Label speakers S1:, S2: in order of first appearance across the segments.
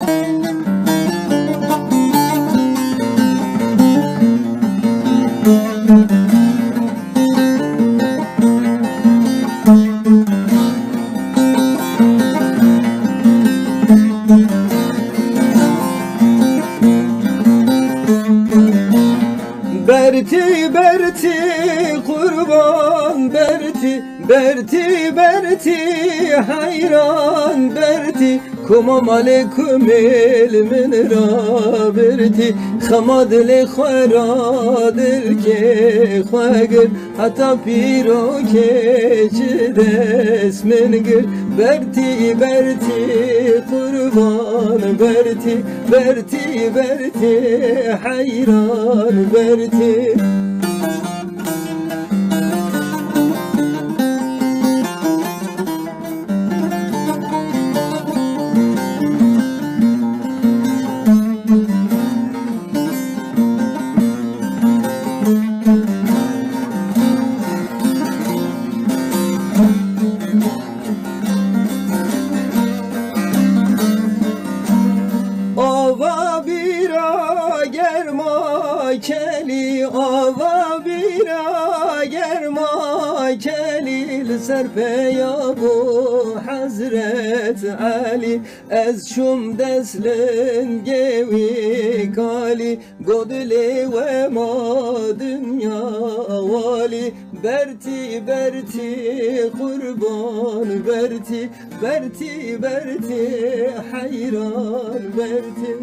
S1: Berti Berti kurban Berti Berti Berti hayran Berti Kumam aleyküm ilmin ra Berti Khamad le kharadir ke khagir Hatta piro ke cides mengir Berti Berti kurban Berti Berti Berti hayran Berti Ava bira germa keli Ava bira germa keli Serpe ya bu Hazret Ali Ez şum deslin gevi kali Godli ve ma dünya vali Berti Berti kurban Berti Berti Berti hayran Berti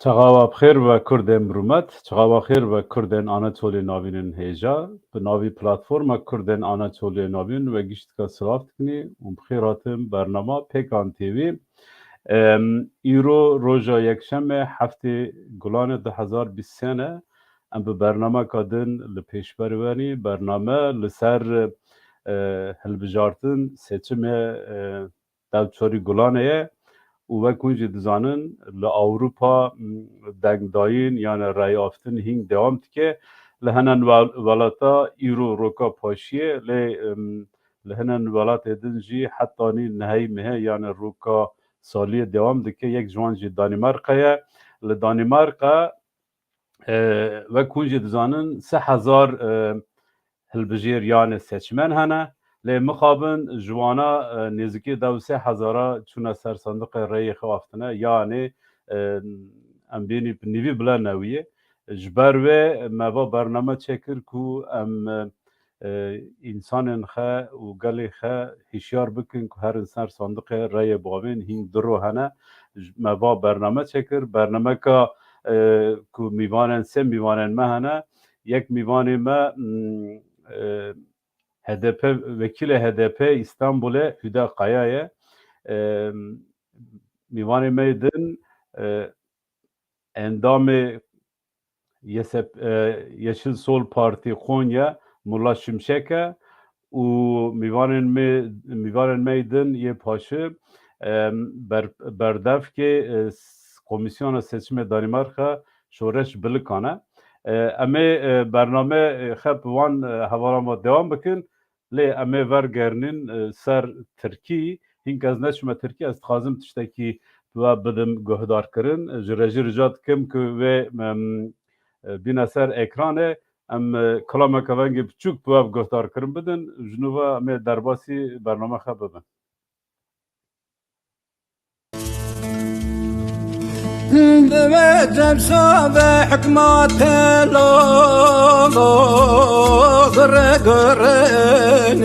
S2: Çağa bxêr ve Kurdên Miromet, çağa bxêr ve Kurdên Anatoliyê navînin hêja, bi navî platforma Kurdên Anatoliyê navîn ve giştka silav dikinî û bixêr hatin bername Pêkan TV. Îro roja yekşemê heftê Gulanê 2023 ne, em bi bernameka din li pêşberî bername li ser hilbijartin seçimê dewçarî Gulanê ye. û wek hûn jî dizanin li Ewropa dengdayîn yani rêyaftin hîn dewam dike li henen welata îro roka paşiyê lê li henen welatê din jî hetanî niheyî mehe yani roka saliyê dewam dike yek ji wan jî Danîmarkayê li Danîmarka wek hûn jî dizanin 3000 hilbijêr yani seçmen hene lê mixabin ji wana nêzîkî 3000 çûne ser sandiqê rêyê xewaftine yanê em bênî nivî bila newiyê ji ber wê me va bername çêkir ku em însanên xwe û gelê xwe hişyar bikin ku herin ser sandiqê rêyê bavên hîn diro hene me va bername çêkir bernameka ku mîvanên sê mîvanên me hene yek mîvanê me HDP vekîlê HDP İstanbulê Hüda Kaya ye mîvanê me din endamê Yeşil Sol Parti Konya Mulla Şimşek e û mîvanên me din yê paşê berdevkê Komisyona Seçimê Danîmarka Şoreş Bilikan e em ê bername xwe bi wan hevalan ve dewam bikin lê em ê wergerînin ser Tirkî hîn ez neçûme Tirkî ez dixwazim tiştekî we bidim guhdarkirin ji rejî rica dikim ku wê bîne ser ekranê em kilameka vengê biçûk bi we guhdarkirin bidin ji nû ve em ê derbasî bername xwe bibin.
S1: بوجب صابع حكمات لو غرقرن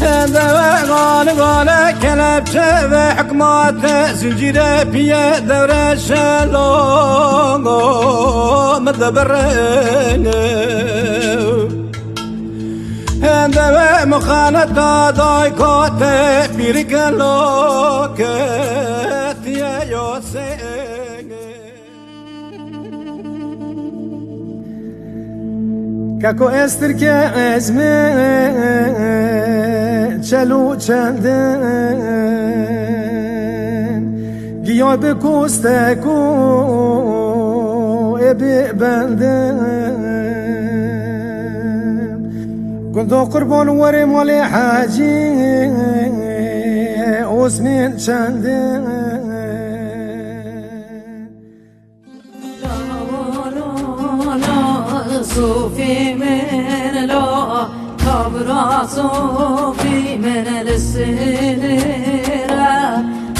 S1: هذا غال كلب شبع حكمات زنجيرة بيا دورة شلو مدبرن هذا مخالطة ضايقات بيرقلوك Kako estir ke ezme çelu çenden Giyo be kuste ku ebi benden Kundu kurban varim wali haji Osmin çenden
S3: صوفي من لا كبرى صوفي من السهرة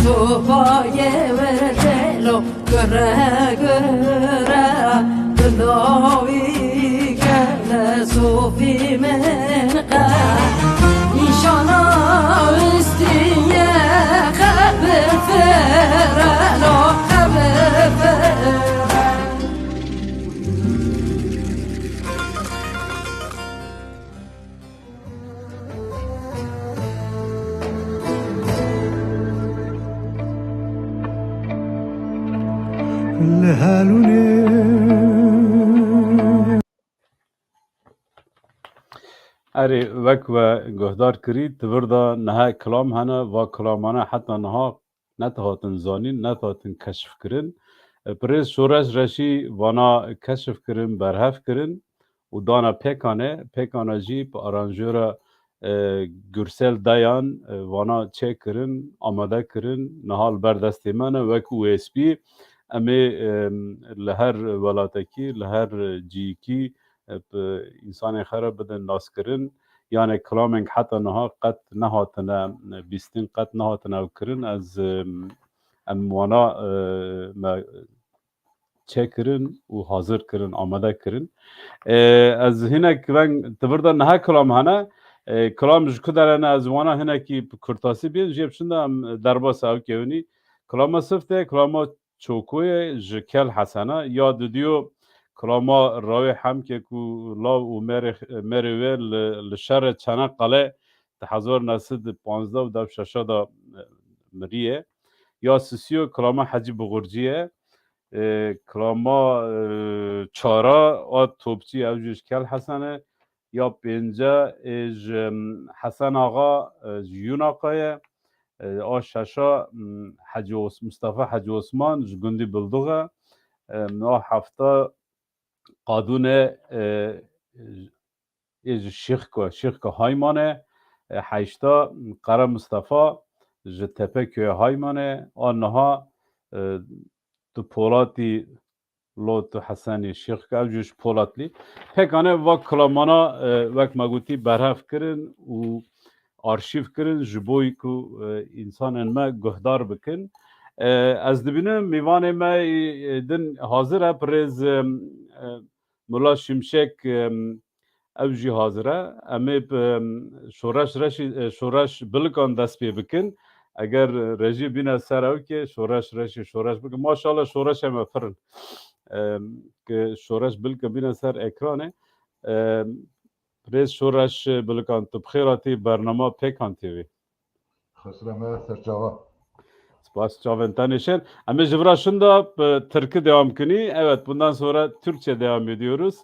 S3: توباي ورتلو قرى قرى بلاوي كلا صوفي من قا إن شاء الله استيا خبر فرا لا خبر فرا
S2: اری وک و گهدار کری توردا نه کلام هنه و کلامانه حتی نها نتهاتن زانین نتهاتن کشف کرن پریز شورش رشی وانا کشف کرن برهف کرن و دانا پیکانه جی پا ارانجور گرسل دایان وانا چه کرن آماده کرن نهال بردستی منه وک او اس پی امی لهر ولاتکی لهر جیکی انسان خراب بدن ناس کرن یعنی کلامنگ حتی نها قد نهاتنا بیستین قد نهاتنا کرن از اموانا ما چه کرن و حاضر کرن آماده کرن از هنه که توردا نه کلام هنه کلام جکدارن از وانا هنه کی کرتاسی بیان جیب شنده دربا ساو کیونی کلام سفته کلام چوکوی جکل حسنه یاد دیو کلاما راوی هم که کو لا و مروه لشر چنقله تحضر نسد 15 و دب ششا دا مریه یا سیسیو کلاما حجی بغرجیه کلاما چارا آد توبچی اوجوش کل حسنه یا پینجا اج حسن آقا یون آقایه آ ششا مصطفى حجی عثمان جگندی بلدوغه نا هفته قانون شیخ که هایمانه هشتا قرار مصطفى جتپه که هایمانه آنها تو پولاتی لو تو حسنی شیخ که اوجوش پولاتلی پکانه وک کلامانا وک مگوتی برهف کرن و آرشیف کرن جبوی که انسان ما گهدار بکن از دبینم میوان ما دن حاضره پرز ملا شمشک اوجی حاضره امی شورش بلکان دست پی بکن اگر رژی بینه سر او که شورش بکن ماشاءالله شورش هم فرن که شورش بلکان بینه سر اکرانه پرز شورش بلکان تو بخیراتی برنامه پیکان تیوی
S4: خسرمه سرچاوا
S2: Spas çaventanişen. Ama jıvraşın da Türkçe devam kini. Evet, bundan sonra Türkçe devam ediyoruz.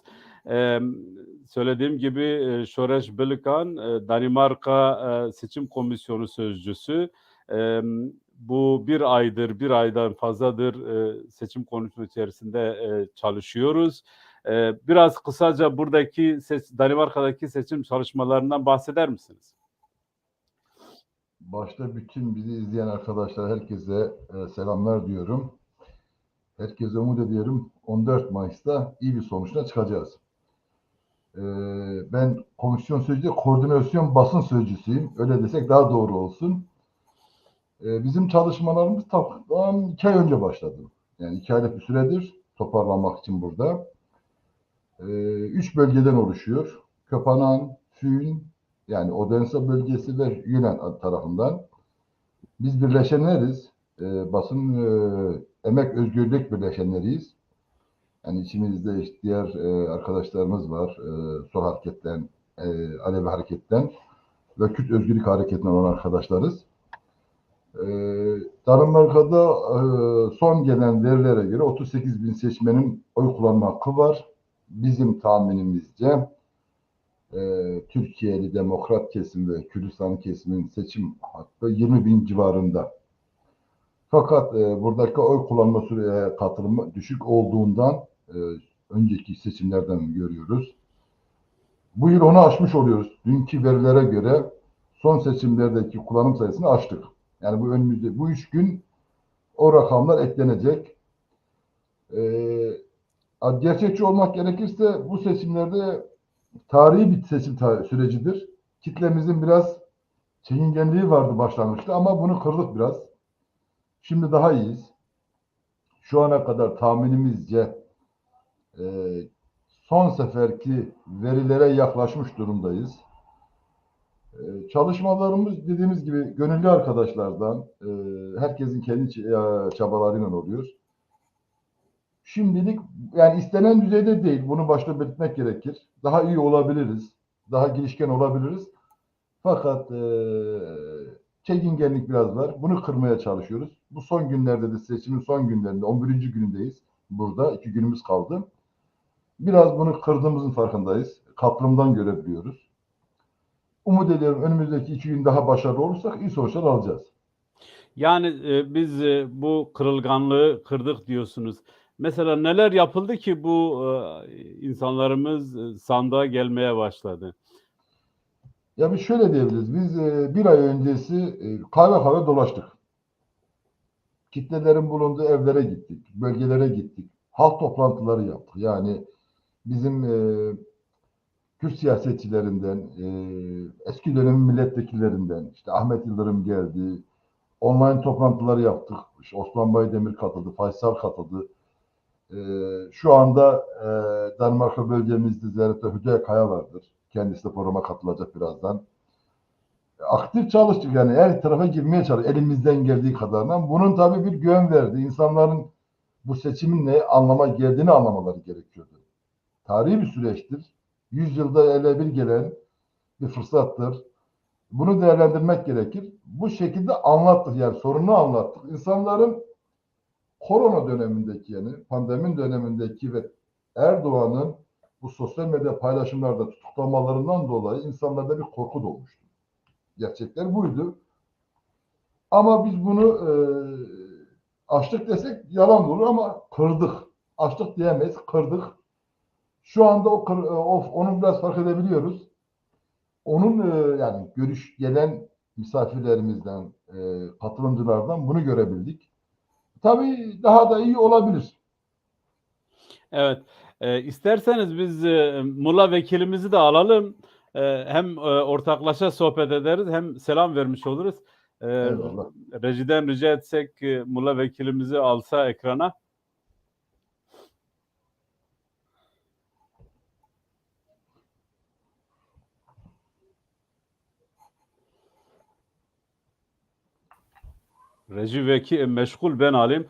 S2: Söylediğim gibi Şoreş Belikan, Danimarka Seçim Komisyonu Sözcüsü. Bu bir aydan fazladır seçim komisyonu içerisinde çalışıyoruz. Biraz kısaca buradaki Danimarka'daki seçim çalışmalarından bahseder misiniz?
S4: Başta bütün bizi izleyen arkadaşlar herkese selamlar diyorum. Herkese umut ediyorum 14 Mayıs'ta iyi bir sonuçla çıkacağız. Ben komisyon sözcüsü, koordinasyon basın sözcüsüyüm. Öyle desek daha doğru olsun. Bizim çalışmalarımız tam 2 ay önce başladı. Yani 2 aylık bir süredir toparlanmak için burada. 3 bölgeden oluşuyor. Köpenhag, Fyn, yani Odense bölgesi ve Yunan tarafından. Biz birleşenleriz. Basın emek özgürlük birleşenleriyiz. Yani içimizde işte diğer arkadaşlarımız var. Sol Hareket'ten, Alevi Hareket'ten ve Kürt Özgürlük Hareketi'nden olan arkadaşlarız. Danimarka'da son gelen verilere göre 38 bin seçmenin oy kullanma hakkı var. Bizim tahminimizce Türkiye'li demokrat kesim ve Kürdistan kesimin seçim hakkı 20.000 civarında. Fakat buradaki oy kullanma süreye katılımı düşük olduğundan önceki seçimlerden görüyoruz. Bu yıl onu aşmış oluyoruz. Dünkü verilere göre son seçimlerdeki kullanım sayısını aştık. Yani bu önümüzde bu 3 gün o rakamlar eklenecek. Gerçekçi olmak gerekirse bu seçimlerde tarihi bir seçim sürecidir. Kitlemizin biraz çekingenliği vardı başlangıçta ama bunu kırdık biraz. Şimdi daha iyiyiz. Şu ana kadar tahminimizce son seferki verilere yaklaşmış durumdayız. Çalışmalarımız dediğimiz gibi gönüllü arkadaşlardan, herkesin kendi çabalarıyla oluyor. Şimdilik yani istenen düzeyde değil. Bunu başta belirtmek gerekir. Daha iyi olabiliriz. Daha girişken olabiliriz. Fakat çekingenlik biraz var. Bunu kırmaya çalışıyoruz. Bu son günlerde de seçimin son günlerinde 11. günündeyiz. Burada 2 günümüz kaldı. Biraz bunu kırdığımızın farkındayız. Katılımdan görebiliyoruz. Umut ediyorum önümüzdeki 2 gün daha başarılı olursak iyi sonuçlar alacağız.
S2: Yani biz bu kırılganlığı kırdık diyorsunuz. Mesela neler yapıldı ki bu insanlarımız sandığa gelmeye başladı?
S4: Ya biz şöyle diyebiliriz. Biz bir ay öncesi kahve dolaştık. Kitlelerin bulunduğu evlere gittik. Bölgelere gittik. Halk toplantıları yaptık. Yani bizim Kürt siyasetçilerinden, eski dönemin milletvekillerinden, işte Ahmet Yıldırım geldi. Online toplantıları yaptık. İşte Osman Baydemir katıldı, Faysal katıldı. Şu anda Danimarka bölgemizde Zerrete Hüdayi Kaya vardır. Kendisi de programa katılacak birazdan. Aktif çalıştık yani her tarafa girmeye çalıştık elimizden geldiği kadarıyla. Bunun tabii bir güven verdi. İnsanların bu seçimin ne anlama geldiğini anlamaları gerekiyordu. Tarihi bir süreçtir. 100 yılda ele bir gelen bir fırsattır. Bunu değerlendirmek gerekir. Bu şekilde anlattık yani sorunu anlattık. İnsanların korona dönemindeki yani pandemi dönemindeki ve Erdoğan'ın bu sosyal medya paylaşımlarda tutuklamalarından dolayı insanlarda bir korku doğmuştu. Gerçekler buydu. Ama biz bunu açtık desek yalan olur ama kırdık. Açtık diyemeyiz, kırdık. Şu anda onu biraz fark edebiliyoruz. Onun yani gelen misafirlerimizden, katılımcılardan bunu görebildik. Tabii daha da iyi olabilir.
S2: Evet. İsterseniz biz Mulla vekilimizi de alalım. Hem ortaklaşa sohbet ederiz hem selam vermiş oluruz.
S4: Eyvallah.
S2: Rejiden rica etsek Mulla vekilimizi alsa ekrana. Reji vekil meşgul ben alayım.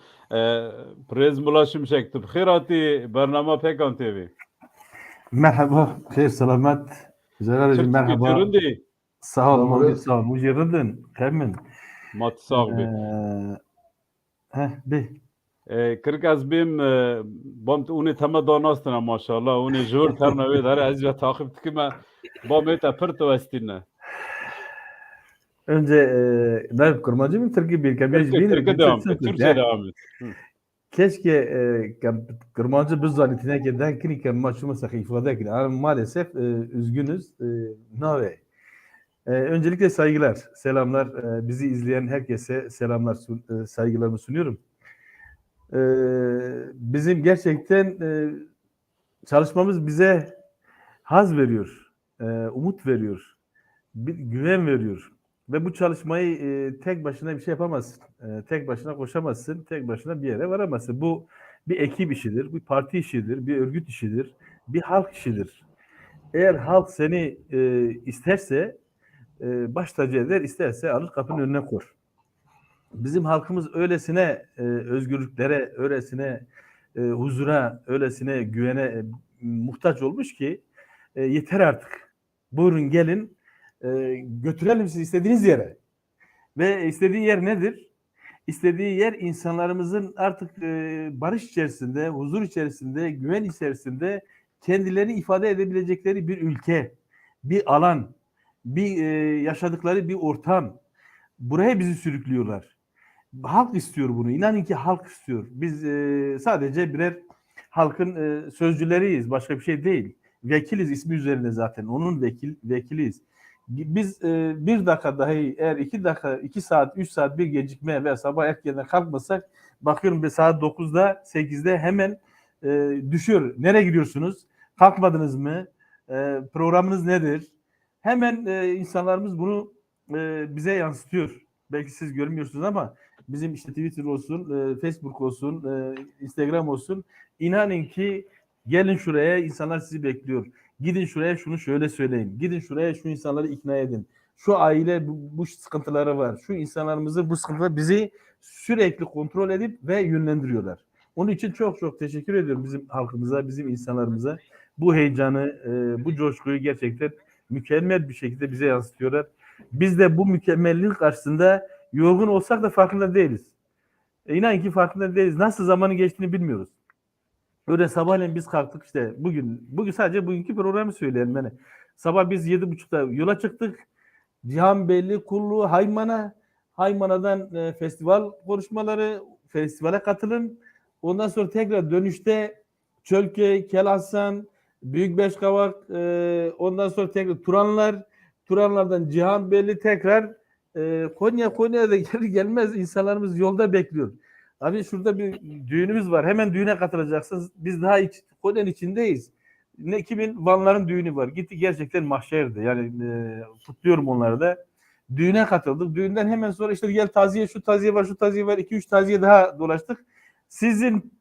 S2: Prez Mulla Şimşek Tıbkhirati Bernama Pekan TV.
S5: Merhaba, hayır selamet. Celal'cim merhaba.
S2: Türkçe
S5: Sağ ol,
S4: Selam
S5: Mavli,
S4: olsun.
S5: sağ ol. Mucerredin, hemen.
S2: Mat sağbi.
S5: Be.
S2: Kırk az bim bamt uni tema danastına maşallah. Uni jur ternavi dar az ve takip tkime bamet apır tavastine.
S5: Önce ben kurmacı mı Türkiye bir kabiyeci
S2: Türkiye devam et. Türkçe devam et.
S5: Keşke kurmacı biz zannetine giden kini ki maçımı sakı ifade edin. Ama maalesef üzgünüz. Nave. Öncelikle saygılar, selamlar. Bizi izleyen herkese selamlar, saygılarımı sunuyorum. Bizim gerçekten çalışmamız bize haz veriyor, umut veriyor, bir güven veriyor. Ve bu çalışmayı tek başına bir şey yapamazsın. Tek başına koşamazsın, tek başına bir yere varamazsın. Bu bir ekip işidir, bir parti işidir, bir örgüt işidir, bir halk işidir. Eğer halk seni isterse baş tacı eder, isterse alır kapının önüne koyar. Bizim halkımız öylesine özgürlüklere, öylesine huzura, öylesine güvene muhtaç olmuş ki yeter artık. Buyurun gelin, götürelim sizi istediğiniz yere. Ve istediği yer nedir? İstediği yer insanlarımızın artık barış içerisinde, huzur içerisinde, güven içerisinde kendilerini ifade edebilecekleri bir ülke, bir alan, bir yaşadıkları bir ortam. Buraya bizi sürüklüyorlar. Halk istiyor bunu. İnanın ki halk istiyor. Biz sadece birer halkın sözcüleriyiz. Başka bir şey değil. Vekiliz ismi üzerinde zaten. Onun vekiliyiz. Biz bir dakika dahi eğer 2 dakika, 2 saat, 3 saat bir gecikme ve sabah erkenden kalkmasak bakıyorum bir saat 9'da 8'de hemen düşüyor. Nereye gidiyorsunuz? Kalkmadınız mı? Programınız nedir? Hemen insanlarımız bunu bize yansıtıyor. Belki siz görmüyorsunuz ama bizim işte Twitter olsun, Facebook olsun, Instagram olsun. İnanın ki gelin şuraya insanlar sizi bekliyor. Gidin şuraya şunu şöyle söyleyin. Gidin şuraya şu insanları ikna edin. Şu aile bu sıkıntıları var. Şu insanlarımızın bu sıkıntıları bizi sürekli kontrol edip ve yönlendiriyorlar. Onun için çok çok teşekkür ediyorum bizim halkımıza, bizim insanlarımıza. Bu heyecanı, bu coşkuyu gerçekten mükemmel bir şekilde bize yansıtıyorlar. Biz de bu mükemmelliğin karşısında yorgun olsak da farkında değiliz. İnan ki farkında değiliz. Nasıl zamanın geçtiğini bilmiyoruz. Öyle sabahleyin biz kalktık işte bugün sadece bugünkü programı söyleyelim. Yani sabah biz 7.30'da yola çıktık. Cihanbeyli, Kullu, Haymana'dan festival konuşmaları, festivale katılım. Ondan sonra tekrar dönüşte Çölköy, Kelhasan, Büyükbeşkavak, ondan sonra tekrar Turanlardan Cihanbeyli tekrar Konya'da gelir gelmez insanlarımız yolda bekliyor. Abi şurada bir düğünümüz var. Hemen düğüne katılacaksınız. Biz daha Konya'nın içindeyiz. Kimin Vanların düğünü var. Gitti gerçekten mahşerdi. Yani kutluyorum onları da. Düğüne katıldık. Düğünden hemen sonra işte gel taziye, şu taziye var, şu taziye var. 2-3 taziye daha dolaştık. Sizin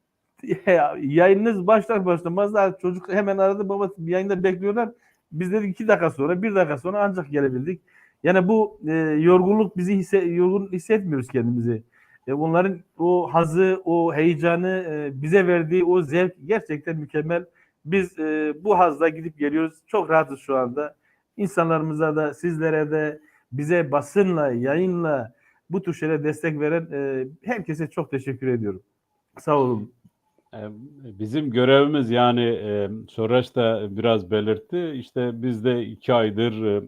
S5: yayınınız başlar başlamaz daha çocuk hemen aradı, baba yayında bekliyorlar. Biz dedik 2 dakika sonra, 1 dakika sonra ancak gelebildik. Yani bu yorgunluk yorgun hissetmiyoruz kendimizi. Bunların o hazı, o heyecanı bize verdiği o zevk gerçekten mükemmel. Biz bu hazla gidip geliyoruz. Çok rahatız şu anda. İnsanlarımıza da, sizlere de, bize basınla, yayınla bu tür şeylere destek veren herkese çok teşekkür ediyorum. Sağ olun.
S2: Bizim görevimiz yani Soraç da biraz belirtti. İşte biz de 2 aydır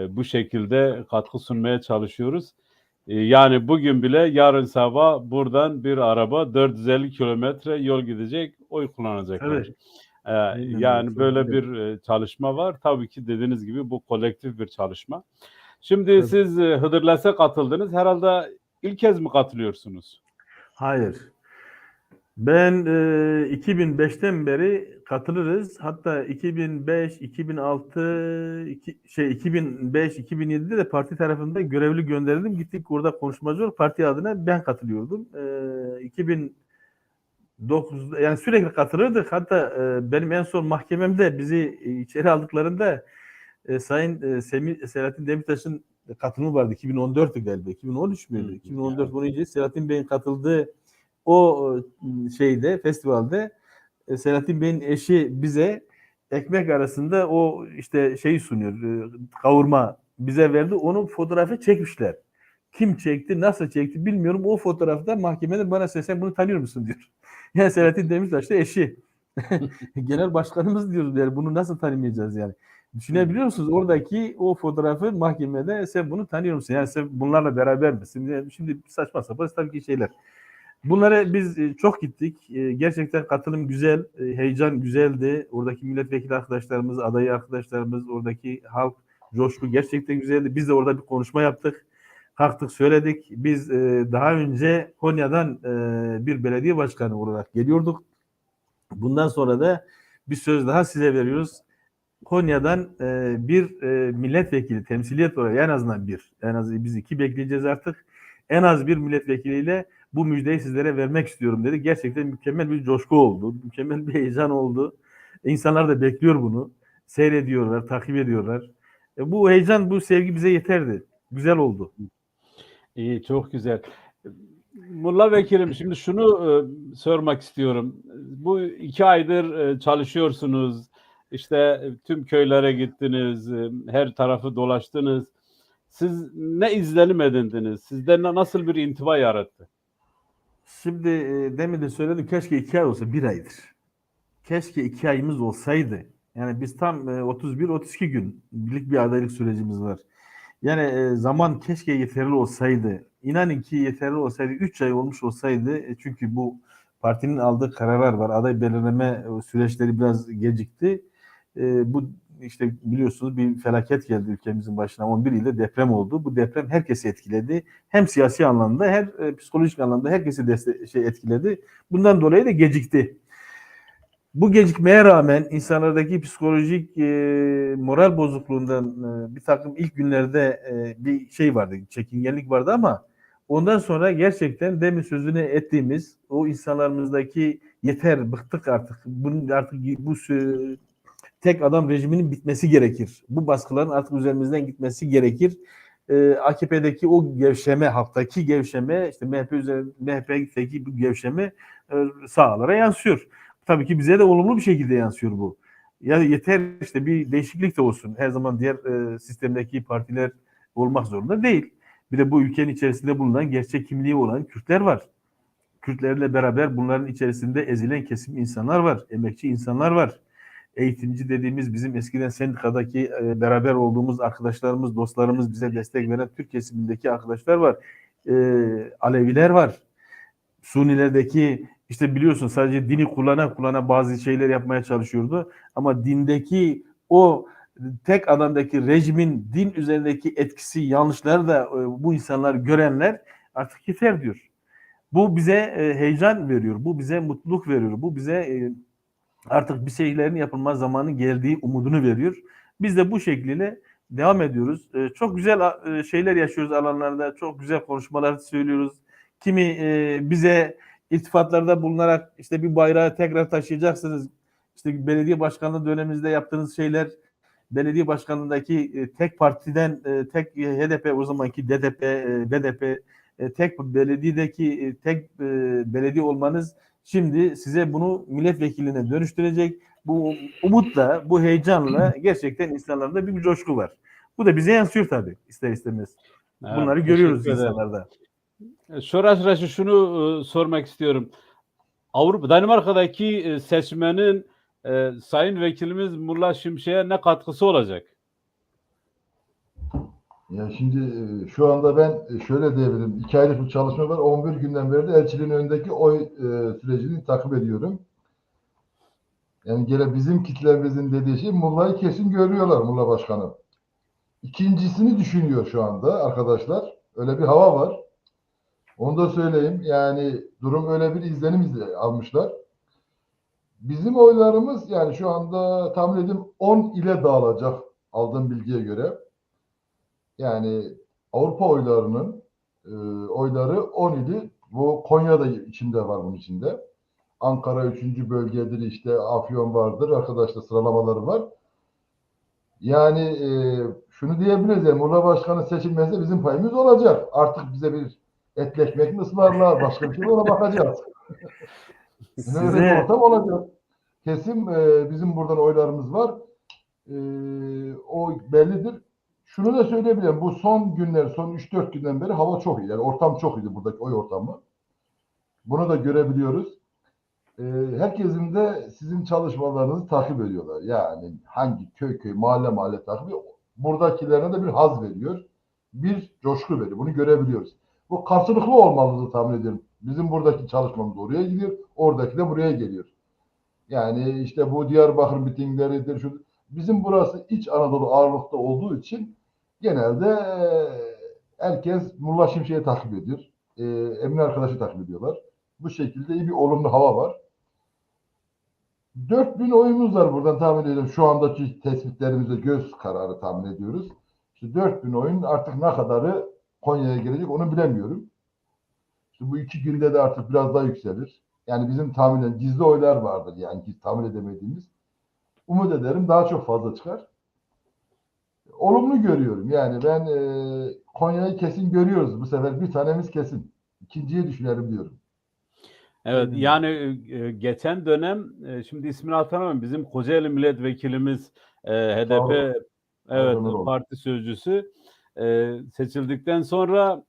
S2: bu şekilde katkı sunmaya çalışıyoruz. Yani bugün bile yarın sabah buradan bir araba 450 kilometre yol gidecek, oy kullanacaklar.
S5: Evet.
S2: Yani böyle bir çalışma var. Tabii ki dediğiniz gibi bu kolektif bir çalışma. Şimdi siz Hıdırles'e katıldınız. Herhalde ilk kez mi katılıyorsunuz?
S5: Hayır. Ben 2005'ten beri katılırız. Hatta 2005, 2006, 2005, 2007'de de parti tarafından görevli gönderildim. Gittik orada konuşmacı olarak parti adına ben katılıyordum. 2009'da yani sürekli katılırdık. Hatta benim en son mahkememde bizi içeri aldıklarında Sayın Selahattin Demirtaş'ın katılımı vardı. 2014'tü galiba. 2013 müydü? 2014 boyunca Selahattin Bey'in katıldığı o festivalde Selahattin Bey'in eşi bize ekmek arasında o işte şeyi sunuyor, kavurma bize verdi. Onun fotoğrafı çekmişler. Kim çekti, nasıl çekti bilmiyorum. O fotoğrafta mahkemede bana sen bunu tanıyor musun diyor. Yani Selahattin Demirtaş da eşi. Genel başkanımız diyoruz yani bunu nasıl tanımayacağız yani. Düşünebiliyor musunuz? Oradaki o fotoğrafı mahkemede sen bunu tanıyor musun? Yani sen bunlarla beraber misin? Yani şimdi saçma sapan tabii ki şeyler. Bunlara biz çok gittik. Gerçekten katılım güzel, heyecan güzeldi. Oradaki milletvekili arkadaşlarımız, adayı arkadaşlarımız, oradaki halk coşku gerçekten güzeldi. Biz de orada bir konuşma yaptık. Kalktık söyledik. Biz daha önce Konya'dan bir belediye başkanı olarak geliyorduk. Bundan sonra da bir söz daha size veriyoruz. Konya'dan bir milletvekili temsiliyet olarak en az biz 2 bekleyeceğiz artık. En az bir milletvekiliyle bu müjdeyi sizlere vermek istiyorum dedi. Gerçekten mükemmel bir coşku oldu. Mükemmel bir heyecan oldu. İnsanlar da bekliyor bunu. Seyrediyorlar, takip ediyorlar. Bu heyecan, bu sevgi bize yeterdi. Güzel oldu.
S2: İyi, çok güzel. Mullah Vekilim, şimdi şunu sormak istiyorum. Bu 2 aydır çalışıyorsunuz. İşte tüm köylere gittiniz, her tarafı dolaştınız. Siz ne izlenim edindiniz? Sizde nasıl bir intiba yarattı?
S5: Şimdi demin de söyledim keşke 2 ay olsa 1 aydır. Keşke 2 ayımız olsaydı. Yani biz tam 31-32 günlük bir adaylık sürecimiz var. Yani zaman keşke yeterli olsaydı. İnanın ki yeterli olsaydı 3 ay olmuş olsaydı çünkü bu partinin aldığı kararlar var. Aday belirleme süreçleri biraz gecikti. Bu işte biliyorsunuz bir felaket geldi ülkemizin başına. 11 ilde deprem oldu. Bu deprem herkesi etkiledi. Hem siyasi anlamda hem psikolojik anlamda herkesi etkiledi. Bundan dolayı da gecikti. Bu gecikmeye rağmen insanlardaki psikolojik moral bozukluğundan bir takım ilk günlerde bir şey vardı, çekingenlik vardı ama ondan sonra gerçekten demin sözünü ettiğimiz o insanlarımızdaki yeter, bıktık artık. Bunun artık bu tek adam rejiminin bitmesi gerekir. Bu baskıların artık üzerimizden gitmesi gerekir. AKP'deki o gevşeme, halktaki gevşeme, işte MHP'deki bu gevşeme sahalara yansıyor. Tabii ki bize de olumlu bir şekilde yansıyor bu. Ya yeter işte bir değişiklik de olsun. Her zaman diğer sistemdeki partiler olmak zorunda değil. Bir de bu ülkenin içerisinde bulunan gerçek kimliği olan Kürtler var. Kürtlerle beraber bunların içerisinde ezilen kesim insanlar var. Emekçi insanlar var. Eğitimci dediğimiz bizim eskiden sendikadaki beraber olduğumuz arkadaşlarımız, dostlarımız, bize destek veren Türk kesimindeki arkadaşlar var. Aleviler var. Sunilerdeki işte biliyorsun sadece dini kullana bazı şeyler yapmaya çalışıyordu. Ama dindeki o tek adamdaki rejimin din üzerindeki etkisi yanlışları da bu insanlar görenler artık yeter diyor. Bu bize heyecan veriyor. Bu bize mutluluk veriyor. Bu bize artık bir şeylerin yapılma zamanı geldiği umudunu veriyor. Biz de bu şekliyle devam ediyoruz. Çok güzel şeyler yaşıyoruz alanlarda. Çok güzel konuşmalar söylüyoruz. Kimi bize iltifatlarda bulunarak işte bir bayrağı tekrar taşıyacaksınız. İşte belediye başkanlığı döneminizde yaptığınız şeyler, belediye başkanlığındaki tek partiden tek HDP o zamanki DDP, BDP tek belediyedeki tek belediye olmanız şimdi size bunu milletvekiline dönüştürecek. Bu umutla, bu heyecanla gerçekten insanlarda bir coşku var. Bu da bize yansıyor tabii ister istemez. Bunları
S2: Evet,
S5: görüyoruz
S2: teşekkür ederim.
S5: insanlarda.
S2: Şuraşı şunu sormak istiyorum. Danimarka'daki seçmenin Sayın Vekilimiz Mullah Şimşek'e ne katkısı olacak?
S4: Ya şimdi şu anda ben şöyle diyebilirim. 2 aylık bir çalışma var. 11 günden beri de elçiliğin önündeki oy sürecini takip ediyorum. Yani gene bizim kitlemizin dediği şey Mullah'ı kesin görüyorlar Mullah Başkanı. İkincisini düşünüyor şu anda arkadaşlar. Öyle bir hava var. Onu da söyleyeyim. Yani durum öyle bir izlenim almışlar. Bizim oylarımız yani şu anda tahmin edeyim 10 ile dağılacak aldığım bilgiye göre. Yani Avrupa oylarının oyları 10 ili. Bu Konya'da içinde var bunun içinde. Ankara 3. bölgedir işte Afyon vardır. Arkadaşlar sıralamaları var. Yani şunu diyebiliriz ya Muğla Başkanı seçilmezse bizim payımız olacak. Artık bize bir etli ekmek mi ısmarlar başka bir şey ona bakacağız. Yani öyle bir
S5: Size
S4: ortam olacak. Kesin bizim buradan oylarımız var. O bellidir. Şunu da söyleyebilirim. Bu son günler, son 3-4 günden beri hava çok iyi. Yani ortam çok iyiydi buradaki oy ortamı. Bunu da görebiliyoruz. Herkesin de sizin çalışmalarınızı takip ediyorlar. Yani hangi köy mahalle takip ediyor. Buradakilerine de bir haz veriyor. Bir coşku veriyor. Bunu görebiliyoruz. Bu karşılıklı olmalıydı tahmin ediyorum. Bizim buradaki çalışmamız oraya gidiyor. Oradaki de buraya geliyor. Yani işte bu Diyarbakır mitingleridir. Bizim burası İç Anadolu ağırlıkta olduğu için genelde herkes Mullah Şimşek'i takip ediyor. Emine arkadaşı takip ediyorlar. Bu şekilde iyi bir olumlu hava var. 4000 oyumuz var buradan tahmin ediyorum. Şu andaki tespitlerimizde göz kararı tahmin ediyoruz. İşte 4000 oyun artık ne kadarı Konya'ya gelecek onu bilemiyorum. İşte bu 2 günde de artık biraz daha yükselir. Yani bizim tahminen gizli oylar vardır yani tahmin edemediğimiz. Umut ederim daha çok fazla çıkar. Olumlu görüyorum. Yani ben Konya'yı kesin görüyoruz. Bu sefer bir tanemiz kesin. İkinciyi düşünelim diyorum.
S2: Evet, yani geçen dönem şimdi ismini hatırlamıyorum bizim Kocaeli milletvekilimiz HDP evet parti sözcüsü seçildikten sonra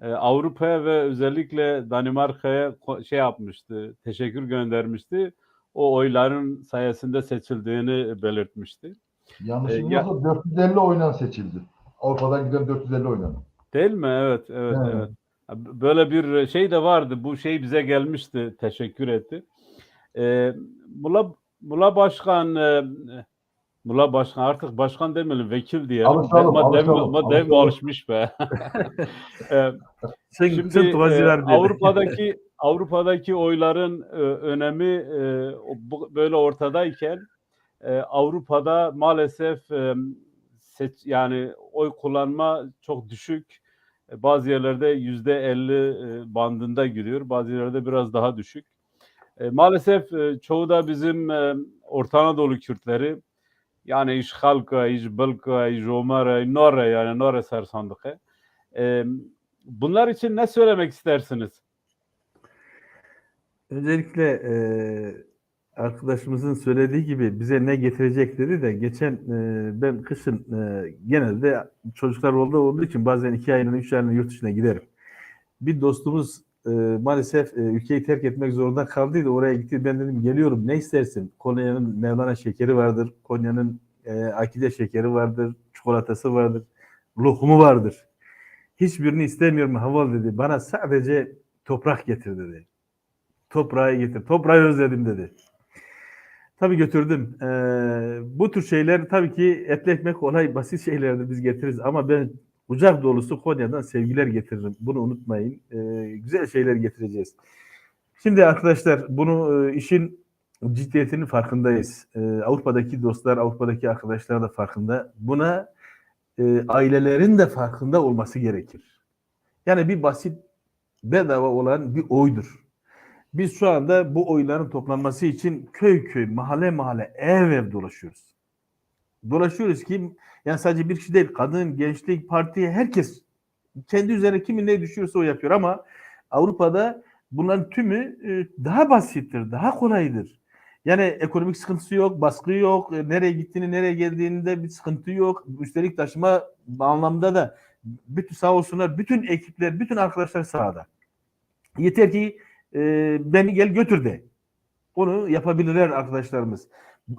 S2: Avrupa'ya ve özellikle Danimarka'ya şey yapmıştı, teşekkür göndermişti. o oyların sayesinde seçildiğini belirtmişti.
S4: Yanlış
S2: Ya,
S4: bilmiyorsam 450 oyla seçildi. Avrupa'dan giden 450 oyla.
S2: değil mi? Evet, evet,
S4: Evet.
S2: evet. Böyle bir şey de vardı. Bu şey bize gelmişti. Teşekkür etti. Ee, Mula Başkan Mula Başkan artık başkan demeyelim, vekil diyelim. Dev mi
S4: Alışalım.
S2: alışmış be. Ee,
S5: Sen
S2: Şimdi
S5: Tuvaziler dedi.
S2: Avrupa'daki oyların önemi böyle ortadayken Avrupa'da maalesef yani oy kullanma çok düşük. Bazı yerlerde %50 bandında gidiyor. Bazı yerlerde biraz daha düşük. Maalesef çoğu da bizim Orta Anadolu Kürtleri, yani iş halka, iş bılka, iş omara, nore, yani nore sersandıkı. Bunlar için ne söylemek istersiniz?
S5: Öncelikle arkadaşımızın söylediği gibi bize ne getirecek dedi de geçen ben kışın genelde çocuklar olduğu için bazen 2 aylığına 3 aylığına yurt dışına giderim. Bir dostumuz maalesef ülkeyi terk etmek zorunda kaldıydı. Oraya gitti. Ben dedim geliyorum ne istersin? Konya'nın Mevlana şekeri vardır. Konya'nın akide şekeri vardır. Çikolatası vardır. Lokumu vardır. Hiçbirini istemiyorum Haval dedi. Bana sadece toprak getir dedi. Toprağı getir. Toprağı özledim dedi. Tabii götürdüm. Bu tür şeyler tabii ki etli ekmek kolay basit şeylerdir biz getiririz ama ben kucak dolusu Konya'dan sevgiler getiririm. Bunu unutmayın. Güzel şeyler getireceğiz. Şimdi arkadaşlar bunu işin ciddiyetinin farkındayız. Avrupa'daki dostlar, Avrupa'daki arkadaşlar da farkında. Buna ailelerin de farkında olması gerekir. Yani bir basit bedava olan bir oydur. Biz şu anda bu oyların toplanması için köy köy, mahalle mahalle, ev ev dolaşıyoruz. Dolaşıyoruz ki yani sadece bir kişi değil, kadın, gençlik, parti, herkes kendi üzerine kimin ne düşüyorsa o yapıyor ama Avrupa'da bunların tümü daha basittir, daha kolaydır. Yani ekonomik sıkıntısı yok, baskı yok, nereye gittiğini, nereye geldiğinde bir sıkıntı yok. Üstelik taşıma anlamda da bütün sağ olsunlar, bütün ekipler, bütün arkadaşlar sahada. Yeter ki beni gel götür de. Onu yapabilirler arkadaşlarımız.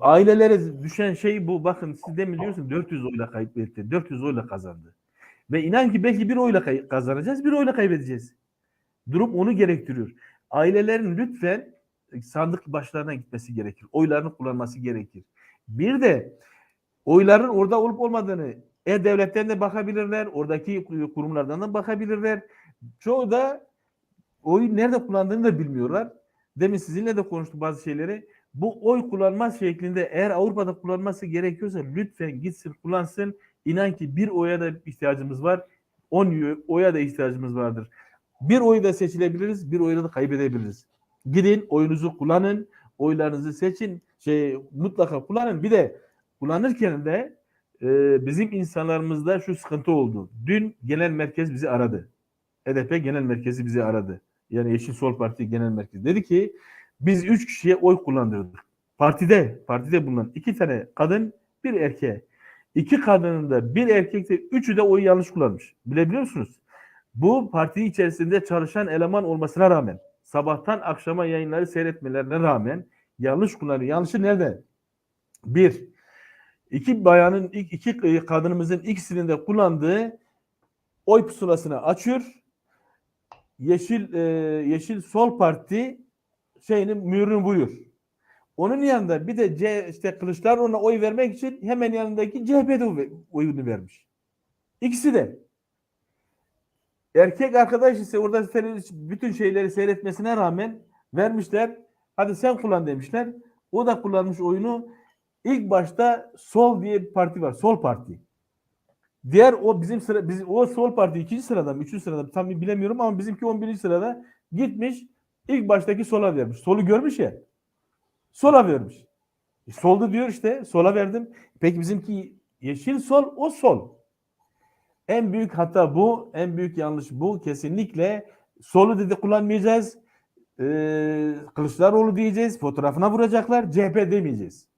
S5: Ailelere düşen şey bu. Bakın siz demin diyorsunuz 400 oyla kaybetti. 400 oyla kazandı. Ve inan ki belki bir oyla kazanacağız, bir oyla kaybedeceğiz. Durum onu gerektiriyor. Ailelerin lütfen sandık başlarına gitmesi gerekir. Oylarını kullanması gerekir. Bir de oyların orada olup olmadığını E-Devlet'ten de bakabilirler. Oradaki kurumlardan da bakabilirler. Çoğu da oyu nerede kullandığını da bilmiyorlar. Demin sizinle de konuştuk bazı şeyleri. Bu oy kullanma şeklinde eğer Avrupa'da kullanması gerekiyorsa lütfen gitsin kullansın. İnan ki bir oya da ihtiyacımız var. 10 oya da ihtiyacımız vardır. Bir oyu da seçilebiliriz, bir oyu da kaybedebiliriz. Gidin oyunuzu kullanın, oylarınızı seçin, mutlaka kullanın. Bir de kullanırken de bizim insanlarımızda şu sıkıntı oldu. Dün genel merkez bizi aradı. HDP genel merkezi bizi aradı. Yani Yeşil Sol Parti genel merkezi. Dedi ki biz 3 kişiye oy kullandırdık. Partide bulunan 2 tane kadın, bir erkeğe. 2 kadının da bir erkekte 3'ü de oyu yanlış kullanmış. Bilebiliyor musunuz? Bu parti içerisinde çalışan eleman olmasına rağmen, sabahtan akşama yayınları seyretmelerine rağmen yanlış kullanıyor. Yanlışı nerede? Bir, iki kadınımızın ikisinin de kullandığı oy pusulasını açıyor. Yeşil Sol Parti mührünü vuruyor. Onun yanında bir de Kılıçdaroğlu'na oy vermek için hemen yanındaki CHP'de oyunu vermiş. İkisi de. Erkek arkadaş ise orada bütün şeyleri seyretmesine rağmen vermişler. Hadi sen kullan demişler. O da kullanmış oyunu. İlk başta Sol diye bir parti var. Sol Parti. Diğer o Sol Parti 2. sırada mı 3. sırada mı tam bilemiyorum ama bizimki 11. sırada gitmiş ilk baştaki Sol'a vermiş. Sol'u görmüş ya. Sol'a vermiş. Soldu diyor işte. Sol'a verdim. Peki bizimki Yeşil Sol, o Sol. En büyük hata bu. En büyük yanlış bu. Kesinlikle Sol'u dedi kullanmayacağız. Kılıçdaroğlu diyeceğiz. Fotoğrafına vuracaklar. CHP demeyeceğiz.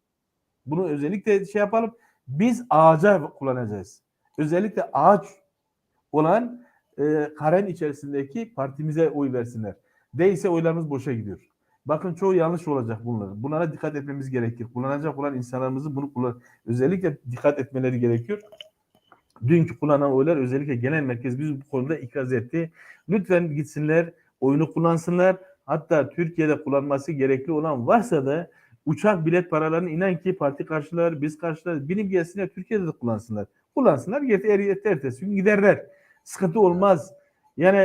S5: Bunu özellikle yapalım. Biz ağaca kullanacağız. Özellikle ağaç olan karen içerisindeki partimize oy versinler. Değilse oylarımız boşa gidiyor. Bakın çoğu yanlış olacak bunlar. Bunlara dikkat etmemiz gerekir. Kullanacak olan insanlarımızın özellikle dikkat etmeleri gerekiyor. Dünkü kullanan oylar özellikle genel merkez biz bu konuda ikaz etti. Lütfen gitsinler, oyunu kullansınlar. Hatta Türkiye'de kullanması gerekli olan varsa da uçak bilet paralarını inan ki parti karşılar, biz karşılar. Bilim gelsinler Türkiye'de de kullansınlar. Kullansınlar, ertesi gün giderler. Sıkıntı olmaz. Yani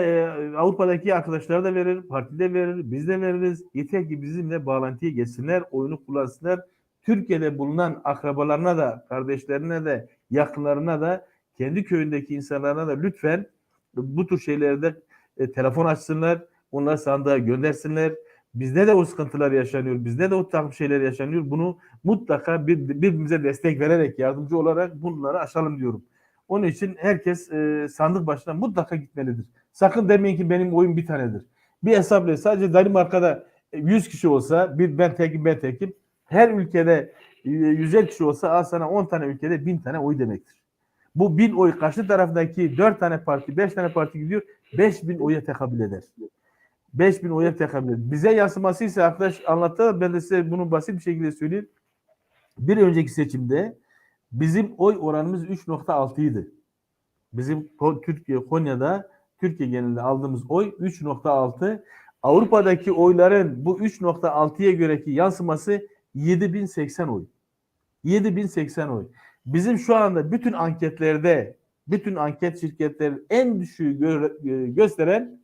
S5: Avrupa'daki arkadaşlar da verir, parti de verir, biz de veririz. Yeter ki bizimle bağlantıya geçsinler, oyunu kullansınlar. Türkiye'de bulunan akrabalarına da, kardeşlerine de, yakınlarına da, kendi köyündeki insanlarına da lütfen bu tür şeylerde telefon açsınlar, onları sandığa göndersinler. Bizde de o sıkıntılar yaşanıyor, bizde de o takım şeyler yaşanıyor. Bunu mutlaka birbirimize destek vererek, yardımcı olarak bunları aşalım diyorum. Onun için herkes sandık başına mutlaka gitmelidir. Sakın demeyin ki benim oyun bir tanedir. Bir hesapla sadece Danimarka'da 100 kişi olsa, ben tekim, her ülkede 100 kişi olsa al sana 10 tane ülkede 1000 tane oy demektir. Bu 1000 oy karşı taraftaki 4 tane parti, 5 tane parti gidiyor, 5000 oya tekabül eder. 5000 oya tekabül eder. Bize yansıması ise arkadaş anlattı, ben de size bunu basit bir şekilde söyleyeyim. Bir önceki seçimde bizim oy oranımız 3.6 idi. Bizim Konya'da Türkiye genelinde aldığımız oy 3.6. Avrupa'daki oyların bu 3.6'ya göreki yansıması 7080 oy. 7080 oy. Bizim şu anda bütün anket şirketleri en düşüğü gösteren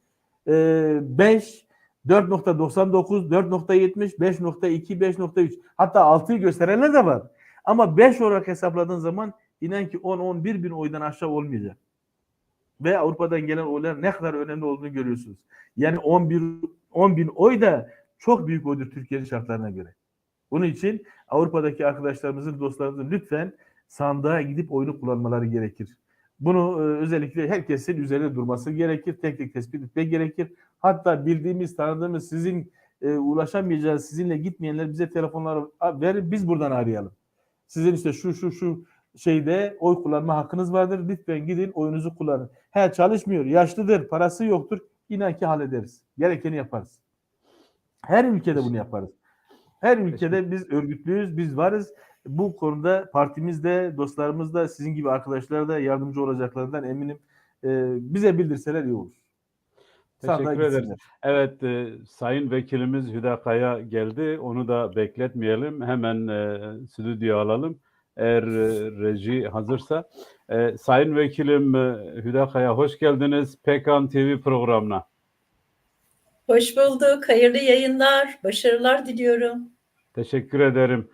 S5: 5, 4.99, 4.70, 5.2, 5.3 hatta 6'yı gösterenler de var. Ama 5 olarak hesapladığın zaman inan ki 10-11 bin oydan aşağı olmayacak. Ve Avrupa'dan gelen oylar ne kadar önemli olduğunu görüyorsunuz. Yani 10 bin oy da çok büyük oydur Türkiye'nin şartlarına göre. Bunun için Avrupa'daki arkadaşlarımızın, dostlarımızın lütfen sandığa gidip oyunu kullanmaları gerekir. Bunu özellikle herkesin üzerinde durması gerekir. Tek tek tespit etmek gerekir. Hatta bildiğimiz, tanıdığımız, sizin ulaşamayacağınız, sizinle gitmeyenler bize telefonlar verin, biz buradan arayalım. Sizin işte şu şeyde oy kullanma hakkınız vardır. Lütfen gidin oyunuzu kullanın. Çalışmıyor, yaşlıdır, parası yoktur. İnan ki hallederiz. Gerekeni yaparız. Her ülkede bunu yaparız. Her ülkede biz örgütlüyüz, biz varız. Bu konuda partimiz de, dostlarımız da, sizin gibi arkadaşlar da yardımcı olacaklarından eminim. Bize bildirseler iyi olur.
S2: Teşekkür ederiz. Evet, Sayın Vekilimiz Hüdakaya geldi. Onu da bekletmeyelim. Hemen stüdyoya alalım. Eğer reji hazırsa. Sayın Vekilim Hüdakaya hoş geldiniz Pekan TV programına.
S6: Hoş bulduk. Hayırlı yayınlar. Başarılar diliyorum.
S2: Teşekkür ederim.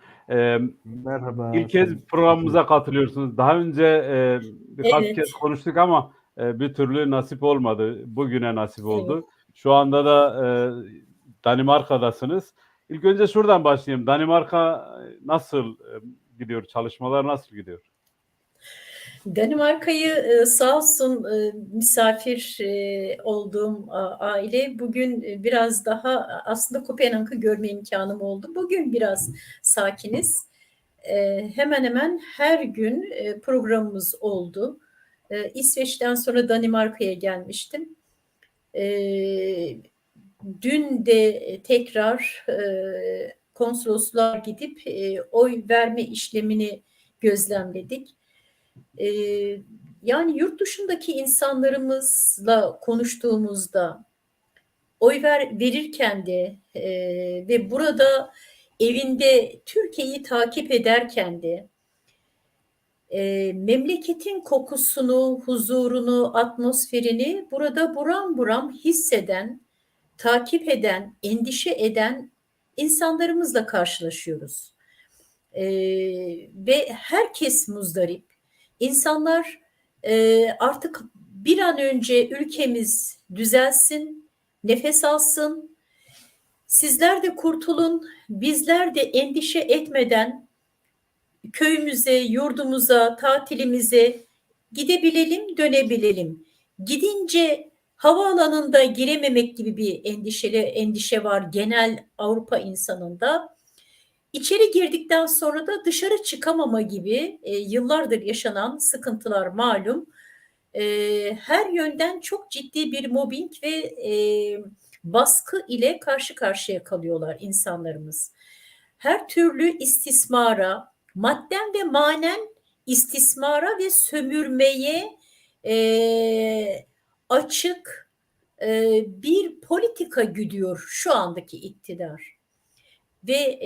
S5: Merhaba.
S2: İlk kez programımıza katılıyorsunuz. Daha önce birkaç kez konuştuk ama bir türlü nasip olmadı. Bugüne nasip oldu. Evet. Şu anda da Danimarka'dasınız. İlk önce şuradan başlayayım. Danimarka nasıl gidiyor? Çalışmalar nasıl gidiyor?
S6: Danimarka'yı sağ olsun misafir olduğum aile bugün biraz daha aslında Kopenhag'ı görme imkanım oldu. Bugün biraz sakiniz. Hemen hemen her gün programımız oldu. İsveç'ten sonra Danimarka'ya gelmiştim. Dün de tekrar konsolosluğa gidip oy verme işlemini gözlemledik. Yani yurt dışındaki insanlarımızla konuştuğumuzda oy verirken de ve burada evinde Türkiye'yi takip ederken de memleketin kokusunu, huzurunu, atmosferini burada buram buram hisseden, takip eden, endişe eden insanlarımızla karşılaşıyoruz. Ve herkes muzdarip. İnsanlar artık bir an önce ülkemiz düzelsin, nefes alsın, sizler de kurtulun, bizler de endişe etmeden köyümüze, yurdumuza, tatilimize gidebilelim, dönebilelim. Gidince havaalanında girememek gibi bir endişe var genel Avrupa insanında. İçeri girdikten sonra da dışarı çıkamama gibi yıllardır yaşanan sıkıntılar malum. Her yönden çok ciddi bir mobbing ve baskı ile karşı karşıya kalıyorlar insanlarımız. Her türlü istismara, madden ve manen istismara ve sömürmeye açık bir politika güdüyor şu andaki iktidar. Ve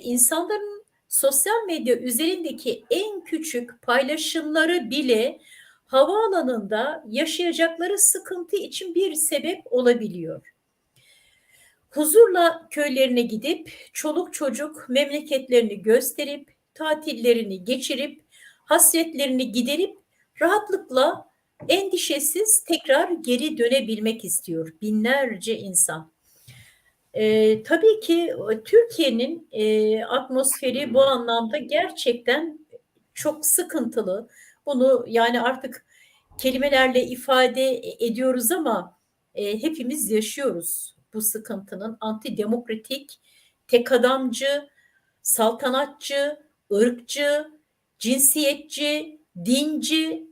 S6: insanların sosyal medya üzerindeki en küçük paylaşımları bile havaalanında yaşayacakları sıkıntı için bir sebep olabiliyor. Huzurla köylerine gidip çoluk çocuk memleketlerini gösterip tatillerini geçirip hasretlerini giderip rahatlıkla endişesiz tekrar geri dönebilmek istiyor binlerce insan. Tabii ki Türkiye'nin atmosferi bu anlamda gerçekten çok sıkıntılı. Bunu yani artık kelimelerle ifade ediyoruz ama hepimiz yaşıyoruz bu sıkıntının. Antidemokratik, tek adamcı, saltanatçı, ırkçı, cinsiyetçi, dinci,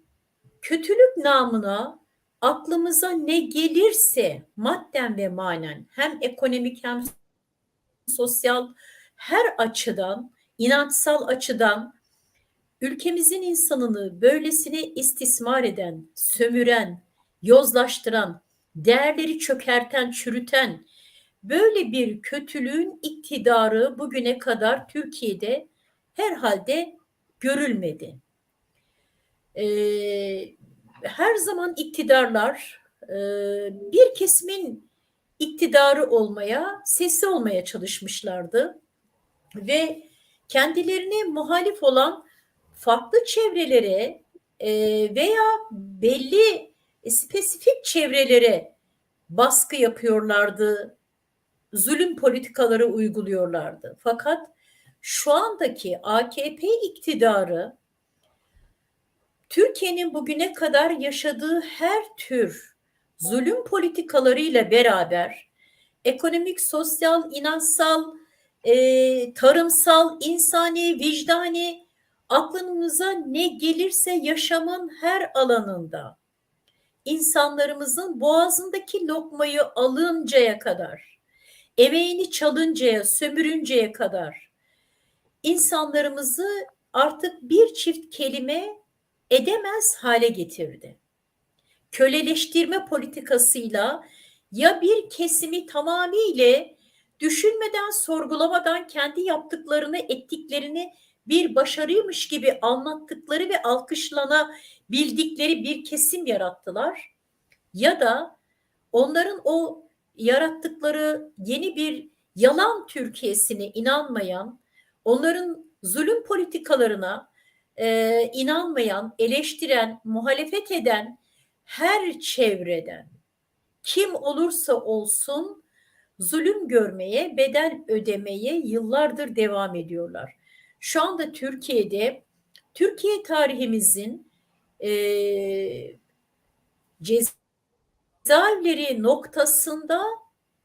S6: kötülük namına aklımıza ne gelirse madden ve manen hem ekonomik hem sosyal her açıdan, inançsal açıdan ülkemizin insanını böylesine istismar eden, sömüren, yozlaştıran, değerleri çökerten, çürüten böyle bir kötülüğün iktidarı bugüne kadar Türkiye'de herhalde görülmedi. Her zaman iktidarlar bir kesimin iktidarı olmaya, sesi olmaya çalışmışlardı ve kendilerine muhalif olan farklı çevrelere veya belli spesifik çevrelere baskı yapıyorlardı, zulüm politikaları uyguluyorlardı. Fakat şu andaki AKP iktidarı Türkiye'nin bugüne kadar yaşadığı her tür zulüm politikalarıyla beraber ekonomik, sosyal, inançsal, tarımsal, insani, vicdani aklınıza ne gelirse yaşamın her alanında insanlarımızın boğazındaki lokmayı alıncaya kadar, emeğini çalıncaya, sömürünceye kadar insanlarımızı artık bir çift kelime edemez hale getirdi. Köleleştirme politikasıyla ya bir kesimi tamamıyla düşünmeden, sorgulamadan kendi yaptıklarını, ettiklerini bir başarıymış gibi anlattıkları ve alkışlanabildikleri bir kesim yarattılar. Ya da onların o yarattıkları yeni bir yalan Türkiye'sine inanmayan, onların zulüm politikalarına inanmayan, eleştiren, muhalefet eden her çevreden kim olursa olsun zulüm görmeye, bedel ödemeye yıllardır devam ediyorlar. Şu anda Türkiye'de, Türkiye tarihimizin cezaevleri noktasında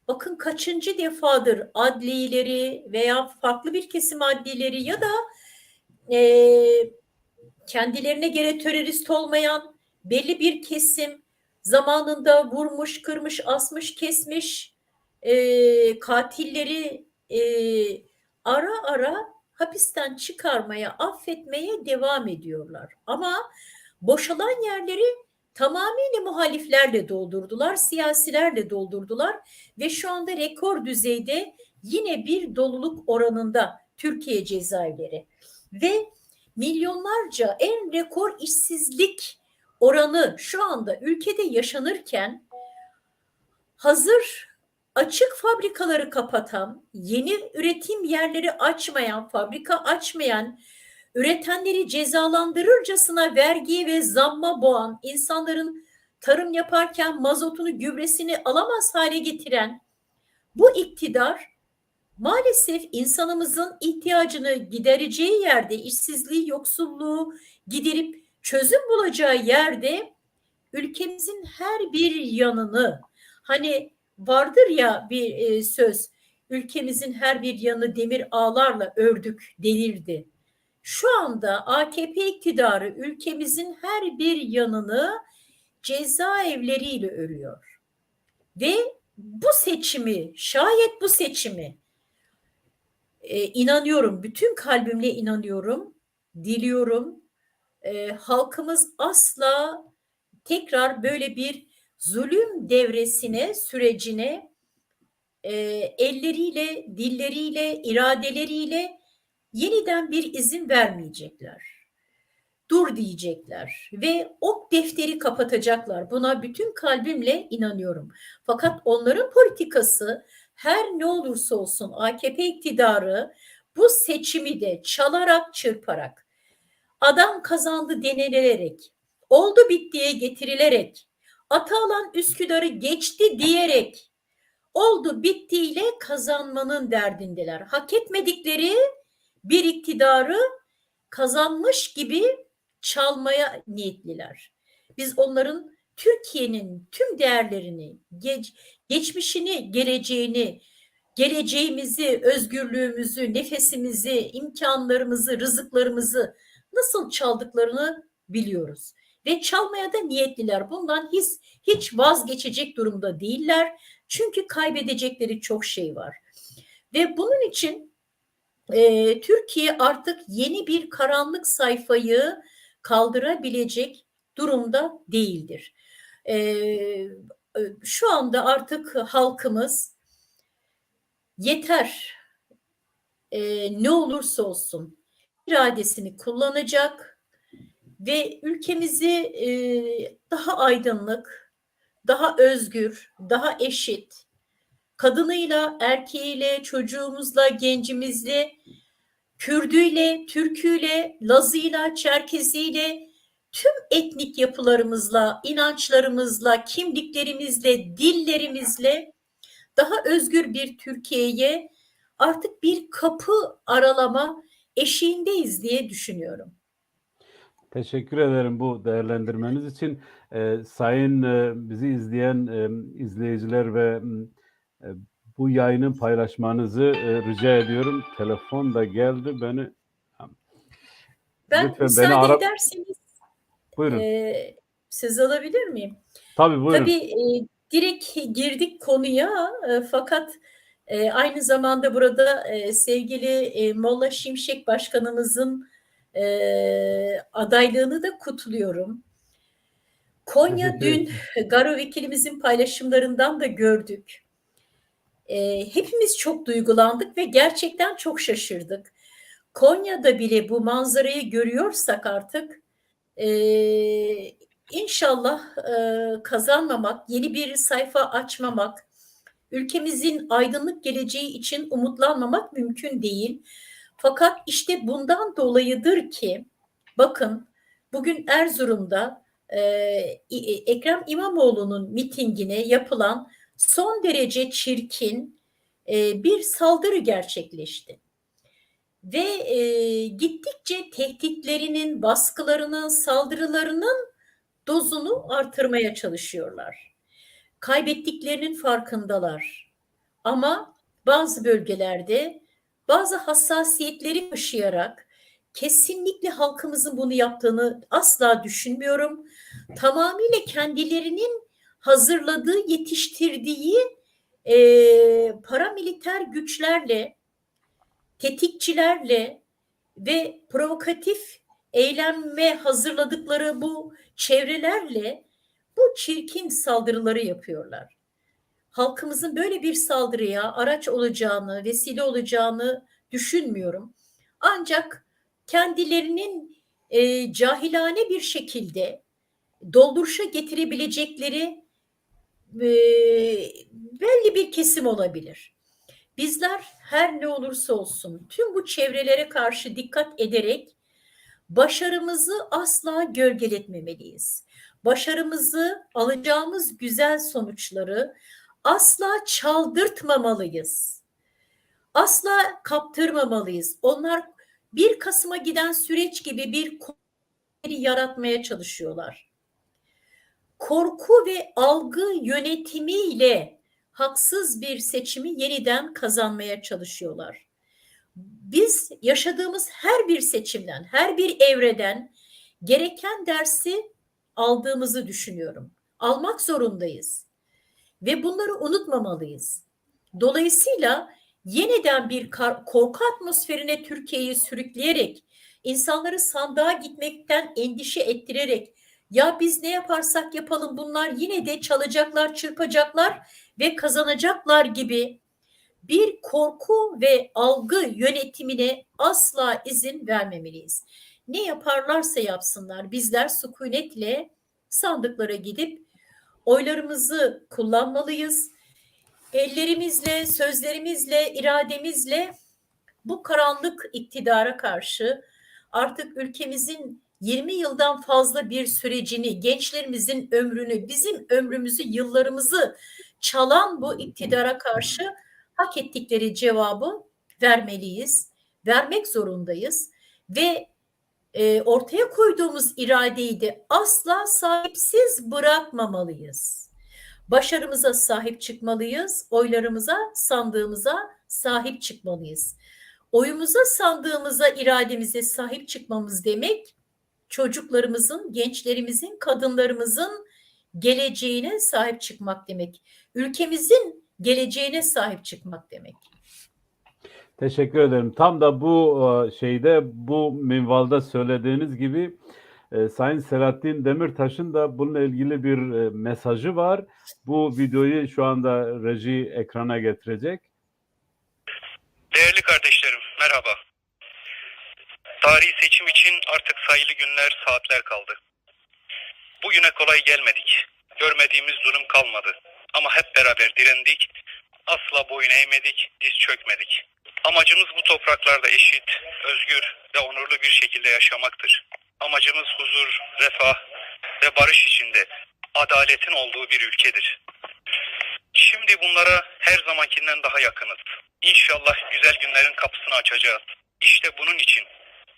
S6: bakın kaçıncı defadır adlileri veya farklı bir kesim adlileri ya da kendilerine göre terörist olmayan belli bir kesim zamanında vurmuş, kırmış, asmış, kesmiş katilleri ara ara hapisten çıkarmaya, affetmeye devam ediyorlar. Ama boşalan yerleri tamamıyla muhaliflerle doldurdular, siyasilerle doldurdular ve şu anda rekor düzeyde yine bir doluluk oranında Türkiye cezaevleri ve milyonlarca en rekor işsizlik oranı şu anda ülkede yaşanırken hazır açık fabrikaları kapatan, yeni üretim yerleri açmayan, fabrika açmayan, üretenleri cezalandırırcasına vergiye ve zamma boğan, insanların tarım yaparken mazotunu, gübresini alamaz hale getiren bu iktidar maalesef insanımızın ihtiyacını gidereceği yerde, işsizliği, yoksulluğu giderip çözüm bulacağı yerde ülkemizin her bir yanını, hani vardır ya bir söz, ülkemizin her bir yanı demir ağlarla ördük denirdi. Şu anda AKP iktidarı ülkemizin her bir yanını cezaevleriyle örüyor. Ve bu seçimi, şayet bu seçimi inanıyorum, bütün kalbimle inanıyorum, diliyorum. Halkımız asla tekrar böyle bir zulüm devresine, sürecine elleriyle, dilleriyle, iradeleriyle yeniden bir izin vermeyecekler. Dur diyecekler ve o defteri kapatacaklar. Buna bütün kalbimle inanıyorum. Fakat onların politikası her ne olursa olsun AKP iktidarı bu seçimi de çalarak çırparak, adam kazandı denilerek, oldu bittiye getirilerek, Atalan Üsküdar'ı geçti diyerek, oldu bittiyle kazanmanın derdindeler. Hak etmedikleri bir iktidarı kazanmış gibi çalmaya niyetliler. Biz onların Türkiye'nin tüm değerlerini, geçmişini, geleceğini, geleceğimizi, özgürlüğümüzü, nefesimizi, imkanlarımızı, rızıklarımızı nasıl çaldıklarını biliyoruz. Ve çalmaya da niyetliler. Bundan hiç vazgeçecek durumda değiller. Çünkü kaybedecekleri çok şey var. Ve bunun için Türkiye artık yeni bir karanlık sayfayı kaldırabilecek durumda değildir. Şu anda artık halkımız yeter, ne olursa olsun iradesini kullanacak ve ülkemizi daha aydınlık, daha özgür, daha eşit, kadınıyla, erkeğiyle, çocuğumuzla, gencimizle, Kürdüyle, Türküyle, Lazıyla, Çerkeziyle, tüm etnik yapılarımızla, inançlarımızla, kimliklerimizle, dillerimizle daha özgür bir Türkiye'ye artık bir kapı aralama eşiğindeyiz diye düşünüyorum.
S2: Teşekkür ederim bu değerlendirmeniz için. Sayın bizi izleyen izleyiciler ve bu yayını paylaşmanızı rica ediyorum. Telefon da geldi beni.
S6: Ben
S2: Lütfen
S6: müsaade ederseniz
S2: Buyurun.
S6: söz alabilir miyim?
S2: Tabii buyurun.
S6: Tabii direkt girdik konuya fakat aynı zamanda burada sevgili Molla Şimşek Başkanımızın adaylığını da kutluyorum. Konya dün Garo vekilimizin paylaşımlarından da gördük. Hepimiz çok duygulandık ve gerçekten çok şaşırdık. Konya'da bile bu manzarayı görüyorsak artık inşallah kazanmamak, yeni bir sayfa açmamak, ülkemizin aydınlık geleceği için umutlanmamak mümkün değil. Fakat işte bundan dolayıdır ki bakın bugün Erzurum'da Ekrem İmamoğlu'nun mitingine yapılan son derece çirkin bir saldırı gerçekleşti. Ve gittikçe tehditlerinin, baskılarının, saldırılarının dozunu artırmaya çalışıyorlar. Kaybettiklerinin farkındalar. Ama bazı bölgelerde bazı hassasiyetleri taşıyarak kesinlikle halkımızın bunu yaptığını asla düşünmüyorum. Tamamıyla kendilerinin hazırladığı, yetiştirdiği paramiliter güçlerle, tetikçilerle ve provokatif eyleme hazırladıkları bu çevrelerle bu çirkin saldırıları yapıyorlar. Halkımızın böyle bir saldırıya araç olacağını, vesile olacağını düşünmüyorum. Ancak kendilerinin cahilane bir şekilde dolduruşa getirebilecekleri belli bir kesim olabilir. Bizler her ne olursa olsun tüm bu çevrelere karşı dikkat ederek başarımızı asla gölgeletmemeliyiz. Başarımızı, alacağımız güzel sonuçları asla çaldırtmamalıyız. Asla kaptırmamalıyız. Onlar 1 Kasım'a giden süreç gibi bir yaratmaya çalışıyorlar. Korku ve algı yönetimiyle haksız bir seçimi yeniden kazanmaya çalışıyorlar. Biz yaşadığımız her bir seçimden, her bir evreden gereken dersi aldığımızı düşünüyorum. Almak zorundayız. ve bunları unutmamalıyız. Dolayısıyla yeniden bir korku atmosferine Türkiye'yi sürükleyerek, insanları sandığa gitmekten endişe ettirerek, ya biz ne yaparsak yapalım bunlar yine de çalacaklar, çırpacaklar ve kazanacaklar gibi bir korku ve algı yönetimine asla izin vermemeliyiz. Ne yaparlarsa yapsınlar bizler sükunetle sandıklara gidip oylarımızı kullanmalıyız. Ellerimizle, sözlerimizle, irademizle bu karanlık iktidara karşı artık ülkemizin 20 yıldan fazla bir sürecini, gençlerimizin ömrünü, bizim ömrümüzü, yıllarımızı çalan bu iktidara karşı hak ettikleri cevabı vermeliyiz. Vermek zorundayız ve ortaya koyduğumuz iradeyi de asla sahipsiz bırakmamalıyız. Başarımıza sahip çıkmalıyız, oylarımıza, sandığımıza sahip çıkmalıyız. Oyumuza, sandığımıza, irademize sahip çıkmamız demek, çocuklarımızın, gençlerimizin, kadınlarımızın geleceğine sahip çıkmak demek. Ülkemizin geleceğine sahip çıkmak demek.
S2: Teşekkür ederim. Tam da bu bu minvalde söylediğiniz gibi Sayın Selahattin Demirtaş'ın da bununla ilgili bir mesajı var. Bu videoyu şu anda reji ekrana getirecek.
S7: Değerli kardeşlerim, merhaba. Tarihi seçim için artık sayılı günler, saatler kaldı. Bugüne kolay gelmedik. Görmediğimiz durum kalmadı. Ama hep beraber direndik. Asla boyun eğmedik, diz çökmedik. Amacımız bu topraklarda eşit, özgür ve onurlu bir şekilde yaşamaktır. Amacımız huzur, refah ve barış içinde adaletin olduğu bir ülkedir. Şimdi bunlara her zamankinden daha yakınız. İnşallah güzel günlerin kapısını açacağız. İşte bunun için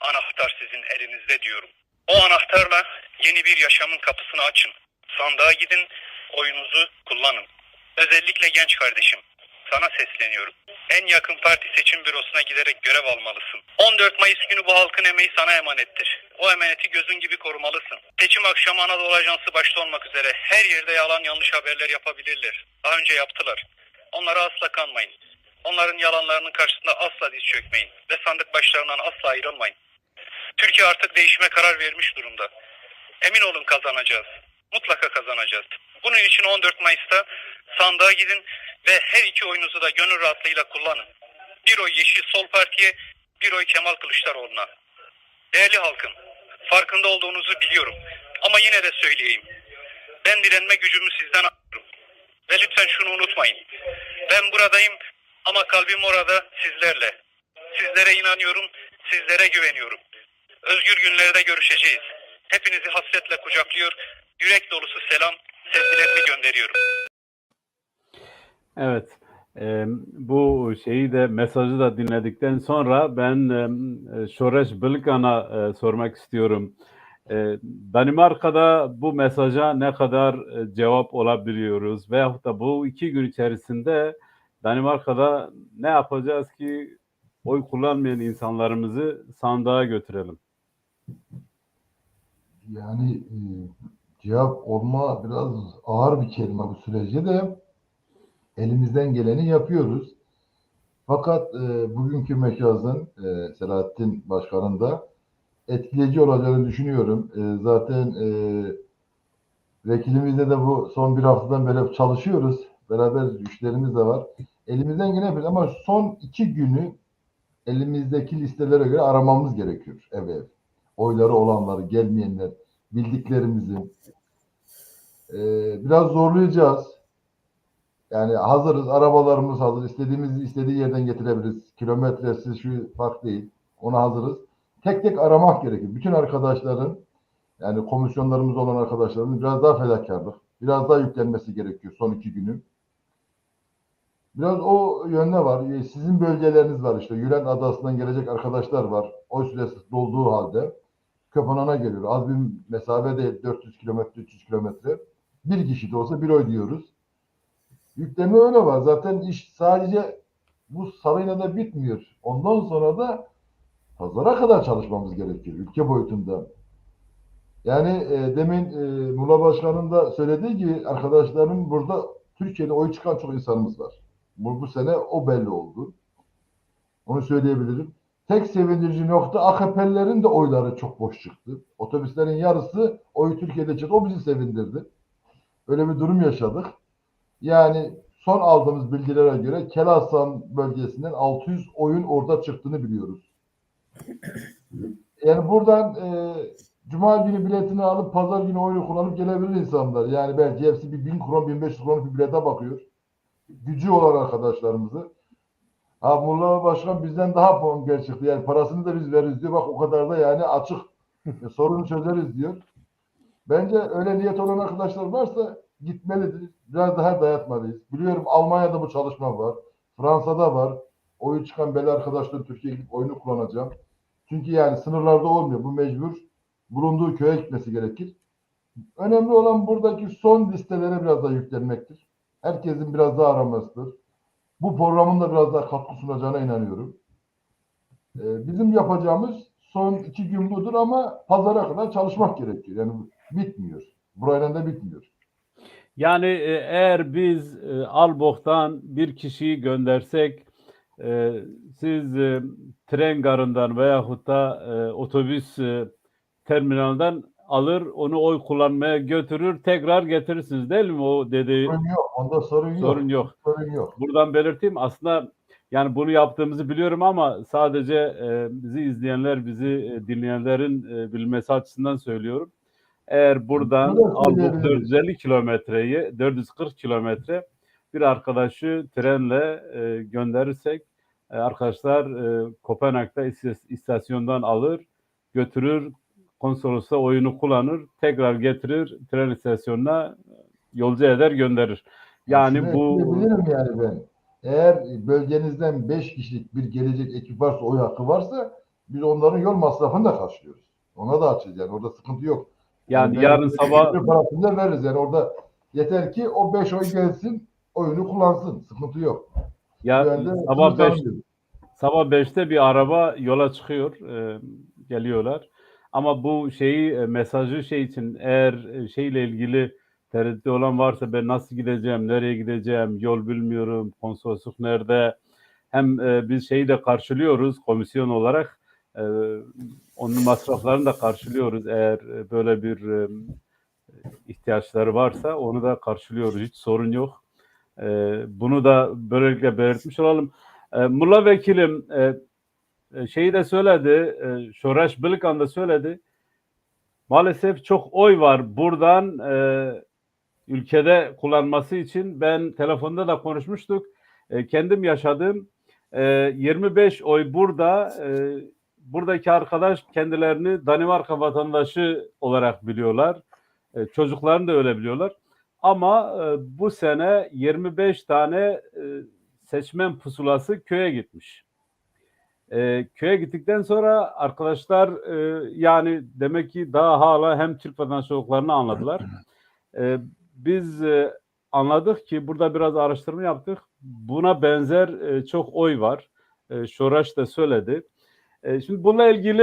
S7: anahtar sizin elinizde diyorum. O anahtarla yeni bir yaşamın kapısını açın. Sandığa gidin, oyunuzu kullanın. Özellikle genç kardeşim, sana sesleniyorum. En yakın parti seçim bürosuna giderek görev almalısın. 14 Mayıs günü bu halkın emeği sana emanettir. O emaneti gözün gibi korumalısın. Seçim akşamı Anadolu Ajansı başta olmak üzere her yerde yalan yanlış haberler yapabilirler. Daha önce yaptılar. Onlara asla kanmayın. Onların yalanlarının karşısında asla diz çökmeyin ve sandık başlarından asla ayrılmayın. Türkiye artık değişime karar vermiş durumda. Emin olun kazanacağız. Mutlaka kazanacağız. Bunun için 14 Mayıs'ta sandığa gidin ve her iki oyunuzu da gönül rahatlığıyla kullanın. Bir oy Yeşil Sol Parti'ye, bir oy Kemal Kılıçdaroğlu'na. Değerli halkım, farkında olduğunuzu biliyorum. Ama yine de söyleyeyim. Ben direnme gücümü sizden alıyorum. Ve lütfen şunu unutmayın. Ben buradayım ama kalbim orada sizlerle. Sizlere inanıyorum, sizlere güveniyorum. Özgür günlerde görüşeceğiz. Hepinizi hasretle kucaklıyor, yürek dolusu selam, sevgilerimi gönderiyorum.
S2: Evet, bu mesajı da dinledikten sonra ben Şoreş Bilgan'a sormak istiyorum. Danimarka'da bu mesaja ne kadar cevap olabiliyoruz? Veyahut da bu 2 gün içerisinde Danimarka'da ne yapacağız ki oy kullanmayan insanlarımızı sandığa götürelim?
S4: Yani cevap olma biraz ağır bir kelime bu sürece de elimizden geleni yapıyoruz. Fakat bugünkü mekazın Selahattin Başkan'ın da etkileyici olacağını düşünüyorum. Zaten vekilimizle de bu son bir haftadan beri çalışıyoruz. Beraber güçlerimiz de var. Elimizden gelen yapıyoruz ama son 2 günü elimizdeki listelere göre aramamız gerekiyor ev ev. Oyları olanları, gelmeyenler, bildiklerimizi. Biraz zorlayacağız. Yani hazırız, arabalarımız hazır. İstediğimizi istediği yerden getirebiliriz. Kilometresi şu fark değil. Ona hazırız. Tek tek aramak gerekiyor. Bütün arkadaşların, yani komisyonlarımız olan arkadaşların biraz daha fedakarlık, biraz daha yüklenmesi gerekiyor son 2 günü. Biraz o yönde var. Sizin bölgeleriniz var işte. Yüren Adası'ndan gelecek arkadaşlar var. Oy süresi dolduğu halde Köpenham'a geliyor. Az bir mesafe değil. 400 kilometre, 300 kilometre. Bir kişi de olsa bir oy diyoruz. Yükleme öyle var. Zaten iş sadece bu sarayla da bitmiyor. Ondan sonra da pazara kadar çalışmamız gerekiyor. Ülke boyutunda. Yani demin Muğla Başkan'ın da söylediği gibi arkadaşların burada Türkiye'de oy çıkan çok insanımız var. Bu sene o belli oldu. Onu söyleyebilirim. Tek sevindirici nokta AKP'lilerin de oyları çok boş çıktı. Otobüslerin yarısı oyu Türkiye'de çıktı. O bizi sevindirdi. Öyle bir durum yaşadık. Yani son aldığımız bilgilere göre Kelhasan bölgesinden 600 oyun orada çıktığını biliyoruz. Yani buradan Cuma günü biletini alıp Pazar günü oyunu kullanıp gelebilir insanlar. Yani belki hepsi bir 1000 kron, 1500 kron bir bilete bakıyor. Gücü olan arkadaşlarımızı. Ha Mustafa Başkan bizden daha puan çıktı. Yani parasını da biz veririz diyor. Bak o kadar da yani açık. Sorunu çözeriz diyor. Bence öyle niyet olan arkadaşlar varsa gitmelidir. Biraz daha dayatmalıyız. Biliyorum Almanya'da bu çalışma var. Fransa'da var. Oyu çıkan belli arkadaşlar Türkiye'ye gidip oyunu kullanacağım. Çünkü yani sınırlarda olmuyor. Bu mecbur. Bulunduğu köye gitmesi gerekir. Önemli olan buradaki son listelere biraz daha yüklenmektir. Herkesin biraz daha aramasıdır. Bu programın da biraz daha katkı sunacağına inanıyorum. Bizim yapacağımız son 2 gün budur ama pazara kadar çalışmak gerekiyor. Yani bitmiyor. Burayla da bitmiyor.
S2: Yani eğer biz Albok'tan bir kişiyi göndersek, siz tren garından veyahut da otobüs terminalden alır, onu oy kullanmaya götürür, tekrar getirirsiniz değil mi? O dediği
S4: Sorun yok. Onda sorun yok.
S2: sorun yok.
S4: Sorun yok.
S2: Buradan belirteyim. Aslında yani bunu yaptığımızı biliyorum ama sadece bizi izleyenler, bizi dinleyenlerin bilmesi açısından söylüyorum. Eğer buradan
S4: Bunu da
S2: Albok
S4: söyleyebiliriz.
S2: 450 kilometreyi, 440 kilometre bir arkadaşı trenle gönderirsek, arkadaşlar Kopenhag'da istasyondan alır, götürür, konsolosluğa oyunu kullanır, tekrar getirir, tren istasyonuna yolcu eder, gönderir. Yani
S4: Şunu
S2: bu
S4: ekleyebilirim yani ben. Eğer bölgenizden 5 kişilik bir gelecek ekip varsa, oy hakkı varsa biz onların yol masrafını da karşılıyoruz. Ona da açacağız yani. Orada sıkıntı yok.
S2: yani yarın sabah
S4: parasını da veririz yani. Orada yeter ki o 5 oy gelsin, oyunu kullansın. Sıkıntı yok. Yani
S2: sabah 5'te bir araba yola çıkıyor, geliyorlar. Ama bu mesajı için eğer şeyle ilgili tereddütü olan varsa ben nasıl gideceğim, nereye gideceğim, yol bilmiyorum, konsolosluk nerede? Hem biz de karşılıyoruz komisyon olarak, onun masraflarını da karşılıyoruz eğer böyle bir ihtiyaçları varsa onu da karşılıyoruz. Hiç sorun yok. Bunu da böylelikle belirtmiş olalım. Mulla Vekilim de söyledi, Şoraş Bilkan da söyledi. Maalesef çok oy var buradan ülkede kullanması için. Ben telefonda da konuşmuştuk. Kendim yaşadım. 25 oy burada. Buradaki arkadaş kendilerini Danimarka vatandaşı olarak biliyorlar. Çocuklarını da öyle biliyorlar. Ama bu sene 25 tane seçmen pusulası köye gitmiş. Köye gittikten sonra arkadaşlar yani demek ki daha hala hem Türk vatandaşı olduklarını anladılar. Biz anladık ki burada biraz araştırma yaptık. Buna benzer çok oy var. Şoraş da söyledi. Şimdi bununla ilgili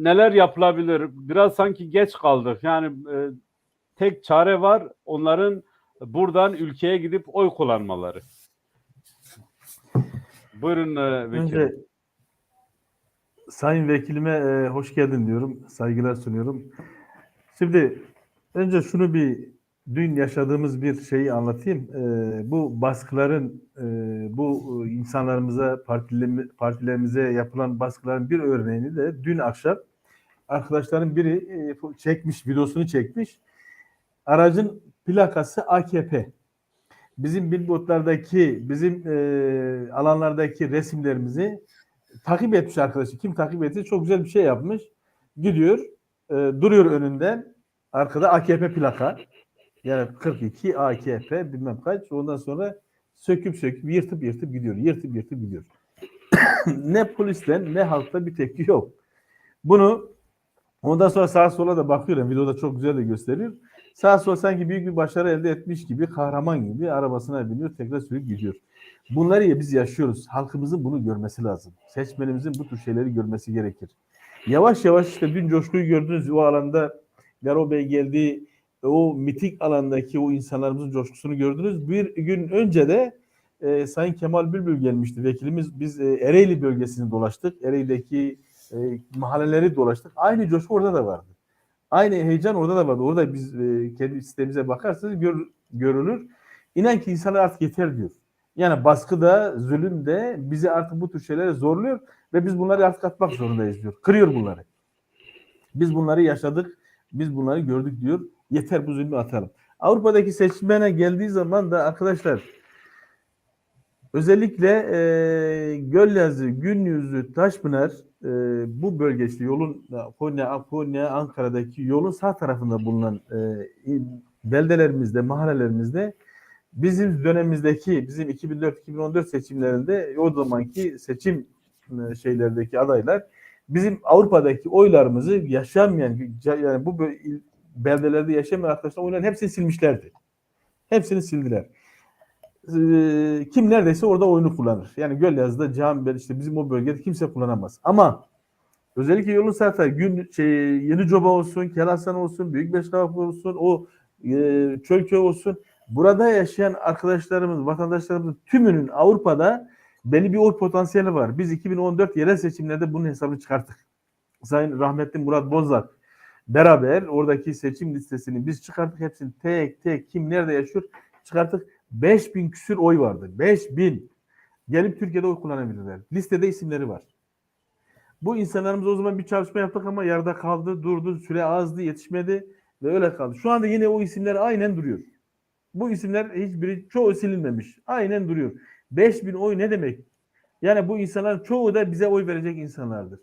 S2: neler yapılabilir? Biraz sanki geç kaldık. Yani tek çare var, onların buradan ülkeye gidip oy kullanmaları. Buyurun vekilim.
S5: Önce Sayın Vekilime hoş geldin diyorum. Saygılar sunuyorum. Şimdi önce şunu dün yaşadığımız bir şeyi anlatayım. Bu baskıların, bu insanlarımıza, partilerimize yapılan baskıların bir örneğini de dün akşam arkadaşların biri videosunu çekmiş. Aracın plakası AKP. Bizim billboardlardaki, bizim alanlardaki resimlerimizi takip etmiş arkadaşı. Kim takip etti? Çok güzel bir şey yapmış. Gidiyor, duruyor önünden. Arkada AKP plaka. Yani 42 AKP bilmem kaç. Ondan sonra söküp yırtıp gidiyor. Yırtıp gidiyor. Ne polisten ne halkta bir tepki yok. Bunu ondan sonra sağa sola da bakıyorum. Videoda çok güzel de gösteriyor. Sağa sola sanki büyük bir başarı elde etmiş gibi, kahraman gibi arabasına biniyor, tekrar sürüp gidiyor. Bunları ya biz yaşıyoruz. Halkımızın bunu görmesi lazım. Seçmenimizin bu tür şeyleri görmesi gerekir. Yavaş yavaş işte dün coşkuyu gördünüz o alanda. Garo Bey geldi, o mitik alandaki o insanlarımızın coşkusunu gördünüz. Bir gün önce de Sayın Kemal Bülbül gelmişti vekilimiz. Biz Ereğli bölgesini dolaştık. Ereğli'deki mahalleleri dolaştık. Aynı coşku orada da vardı. Aynı heyecan orada da vardı. Orada biz kendi sitemize bakarsanız görülür. İnan ki insanlar artık yeter diyor. Yani baskı da, zulüm de bizi artık bu tür şeylere zorluyor ve biz bunları artık atmak zorundayız diyor. Kırıyor bunları. Biz bunları yaşadık, biz bunları gördük diyor. Yeter bu zulmü atalım. Avrupa'daki seçmene geldiği zaman da arkadaşlar özellikle Gölyazı, Günyüzü, Taşpınar bu bölge işte yolun Konya, Ankara'daki yolun sağ tarafında bulunan beldelerimizde, mahallelerimizde bizim dönemimizdeki bizim 2004-2014 seçimlerinde o zamanki seçim şeylerdeki adaylar bizim Avrupa'daki oylarımızı yaşamayan yani bu beldelerde yaşamayan arkadaşlar oyların hepsini silmişlerdi. Hepsini sildiler. Kim neredeyse orada oyunu kullanır. Yani Gölyazı'da, Cami'de işte bizim o bölgede kimse kullanamaz. Ama özellikle yolun sağ tarafı Yenicoba olsun, Kelasan olsun, Büyükbeşkavak olsun, o Çölköy olsun. Burada yaşayan arkadaşlarımız, vatandaşlarımızın tümünün Avrupa'da belli bir oy potansiyeli var. Biz 2014 yerel seçimlerde bunun hesabını çıkarttık. Sayın rahmetli Murat Bozak beraber oradaki seçim listesini biz çıkarttık. Hepsini tek tek kim nerede yaşıyor çıkarttık. 5000 küsür oy vardı. 5000. Gelip Türkiye'de oy kullanabilirler. Listede isimleri var. Bu insanlarımız o zaman bir çalışma yaptık ama yarıda kaldı, durdu, süre azdı, yetişmedi ve öyle kaldı. Şu anda yine o isimler aynen duruyor. Bu isimler hiçbiri, çoğu silinmemiş. Aynen duruyor. 5000 oy ne demek? Yani bu insanların çoğu da bize oy verecek insanlardır.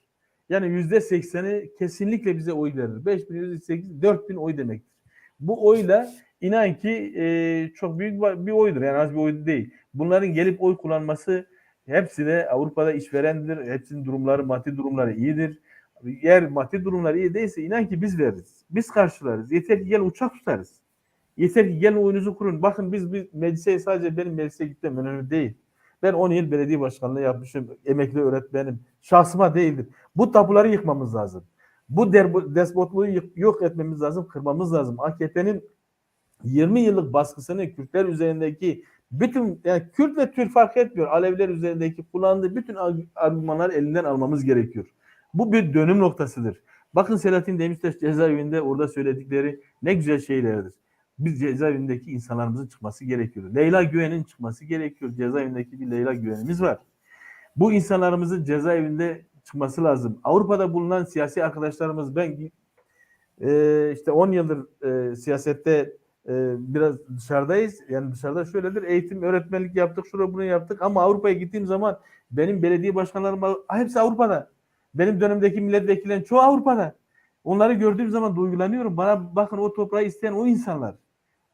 S5: Yani %80'i kesinlikle bize oy verir. 5108, 4000 oy demektir. Bu oyla inan ki çok büyük bir oydur. Yani az bir oy değil. Bunların gelip oy kullanması hepsi de Avrupa'da işverendir. Hepsinin durumları, maddi durumları iyidir. Eğer maddi durumları iyi değilse inan ki biz veririz. Biz karşılarız. Yeter ki gel uçak tutarız. Yeter ki gelin oyunuzu kurun. Bakın biz meclise sadece benim meclise gitmem önemli değil. Ben 10 yıl belediye başkanlığı yapmışım. Emekli öğretmenim. Şahsıma değildir. Bu tabuları yıkmamız lazım. Bu despotluğu yok etmemiz lazım. Kırmamız lazım. AKP'nin 20 yıllık baskısını Kürtler üzerindeki bütün yani Kürt ve Türk fark etmiyor. Alevler üzerindeki kullandığı bütün argümanları elinden almamız gerekiyor. Bu bir dönüm noktasıdır. Bakın Selahattin Demirtaş cezaevinde orada söyledikleri ne güzel şeylerdir. Biz cezaevindeki insanlarımızın çıkması gerekiyor. Leyla Güven'in çıkması gerekiyor. Cezaevindeki bir Leyla Güven'imiz var. Bu insanlarımızın cezaevinde çıkması lazım. Avrupa'da bulunan siyasi arkadaşlarımız ben işte 10 yıldır siyasette biraz dışarıdayız. Yani dışarıda şöyledir. Eğitim, öğretmenlik yaptık, şurada bunu yaptık ama Avrupa'ya gittiğim zaman benim belediye başkanlarım hepsi Avrupa'da. Benim dönemdeki milletvekillerin çoğu Avrupa'da. Onları gördüğüm zaman duygulanıyorum. Bana bakın o toprağı isteyen o insanlar.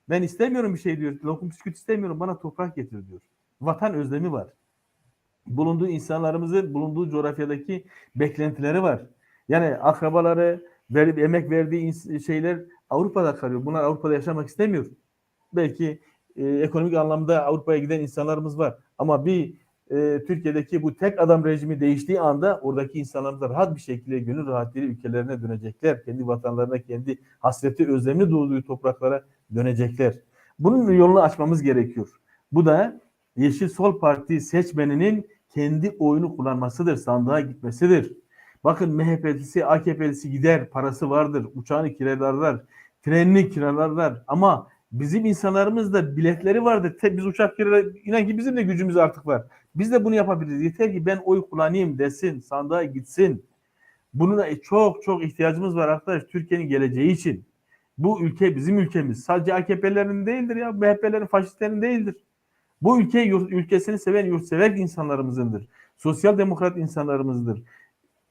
S5: Ben istemiyorum bir şey diyor. Lokum bisküvit istemiyorum. Bana toprak getir diyor. Vatan özlemi var. Bulunduğu insanlarımızın bulunduğu coğrafyadaki beklentileri var. Yani akrabaları verip emek verdiği şeyler Avrupa'da kalıyor. Bunlar Avrupa'da yaşamak istemiyor. Belki ekonomik anlamda Avrupa'ya giden insanlarımız var. Ama Türkiye'deki bu tek adam rejimi değiştiği anda oradaki insanlarımız da rahat bir şekilde gönül rahatlığıyla ülkelerine dönecekler. Kendi vatanlarına, kendi hasreti, özlemli doğduğu topraklara dönecekler. Bunun yolunu açmamız gerekiyor. Bu da Yeşil Sol Parti seçmeninin kendi oyunu kullanmasıdır, sandığa gitmesidir. Bakın MHP'lisi, AKP'lisi gider, parası vardır, uçağını kiralarlar, trenini kiralarlar ama bizim insanlarımız da biletleri vardır. Biz uçak kiralar, inan ki bizim de gücümüz artık var. Biz de bunu yapabiliriz. Yeter ki ben oy kullanayım desin, sandığa gitsin. Bunun çok çok ihtiyacımız var arkadaş Türkiye'nin geleceği için. Bu ülke bizim ülkemiz. Sadece AKP'lerin değildir ya, MHP'lerin, faşistlerin değildir. Bu ülke ülkesini seven, yurtsever insanlarımızındır. Sosyal demokrat insanlarımızdır.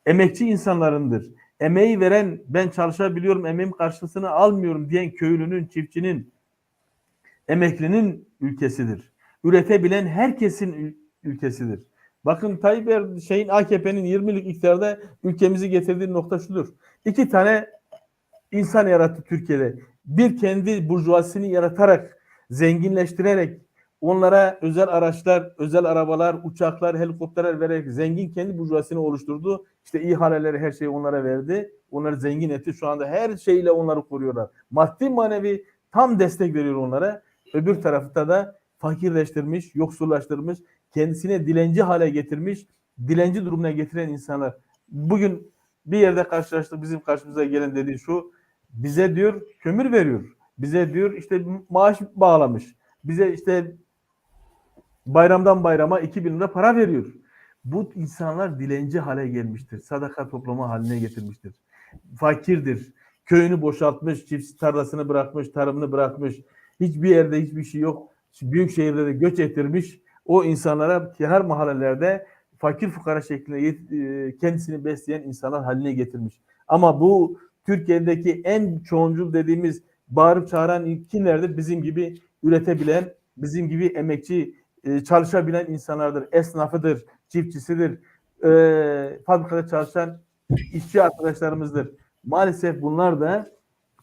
S5: Emekçi insanlarındır. Emeği veren, ben çalışabiliyorum, emeğim karşılığını almıyorum diyen köylünün, çiftçinin, emeklinin ülkesidir. Üretebilen herkesin ülkesidir. Bakın Tayyip AKP'nin 20'lik iktidarda ülkemizi getirdiği nokta şudur. 2 tane insan yarattı Türkiye'de. Bir kendi burjuvasını yaratarak, zenginleştirerek, onlara özel araçlar, özel arabalar, uçaklar, helikopterler vererek zengin kendi burjuvasını oluşturdu. İşte ihaleleri her şeyi onlara verdi. onları zengin etti. Şu anda her şeyle onları koruyorlar. Maddi manevi tam destek veriyor onlara. Öbür tarafta da fakirleştirmiş, yoksullaştırmış, kendisine dilenci hale getirmiş, dilenci durumuna getiren insanlar. Bugün bir yerde karşılaştık, bizim karşımıza gelen dediği şu: bize diyor kömür veriyor. Bize diyor işte maaş bağlamış. Bize işte bayramdan bayrama 2.000 lira para veriyor. Bu insanlar dilenci hale gelmiştir. Sadaka toplama haline getirmiştir. Fakirdir. Köyünü boşaltmış, çift tarlasını bırakmış, tarımını bırakmış. Hiçbir yerde hiçbir şey yok. Büyük şehirlere göç ettirmiş. O insanlara her mahallelerde fakir fukara şeklinde kendisini besleyen insanlar haline getirmiş. Ama bu Türkiye'deki en çoğuncul dediğimiz bağırıp çağıran kimlerdir? Bizim gibi üretebilen, bizim gibi emekçi, çalışabilen insanlardır. Esnafıdır, çiftçisidir, fabrikada çalışan işçi arkadaşlarımızdır. Maalesef bunlar da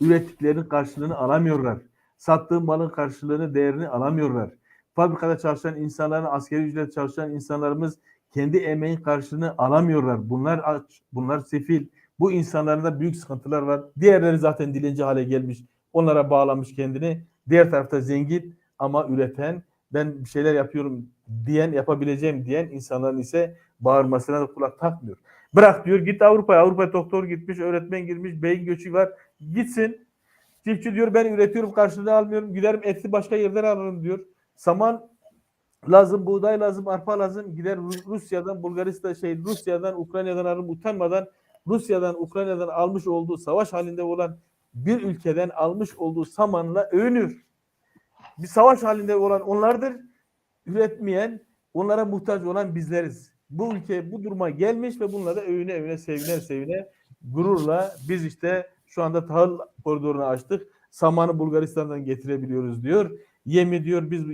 S5: ürettiklerinin karşılığını alamıyorlar. Sattığı malın karşılığını, değerini alamıyorlar. Fabrikada çalışan insanların, asgari ücret çalışan insanlarımız kendi emeğin karşılığını alamıyorlar. Bunlar aç, bunlar sefil. Bu insanların da büyük sıkıntılar var. Diğerleri zaten dilenci hale gelmiş. Onlara bağlamış kendini. Diğer tarafta zengin ama üreten, ben bir şeyler yapıyorum diyen, yapabileceğim diyen insanların ise bağırmasına da kulak takmıyor. Bırak diyor, git Avrupa'ya. Avrupa'ya doktor gitmiş, öğretmen girmiş, beyin göçü var. Gitsin. Çiftçi diyor ben üretiyorum, karşılığını almıyorum. Giderim etli başka yerden alırım diyor. Saman lazım, buğday lazım, arpa lazım. Gider Rusya'dan, Rusya'dan, Ukrayna'dan alırım, utanmadan Rusya'dan, Ukrayna'dan almış olduğu, savaş halinde olan bir ülkeden almış olduğu samanla övünür. Bir savaş halinde olan onlardır. Üretmeyen, onlara muhtaç olan bizleriz. Bu ülke bu duruma gelmiş ve bununla da övüne övüne, sevine gururla biz işte şu anda tahıl koridorunu açtık. Samanı Bulgaristan'dan getirebiliyoruz diyor. Yemi diyor biz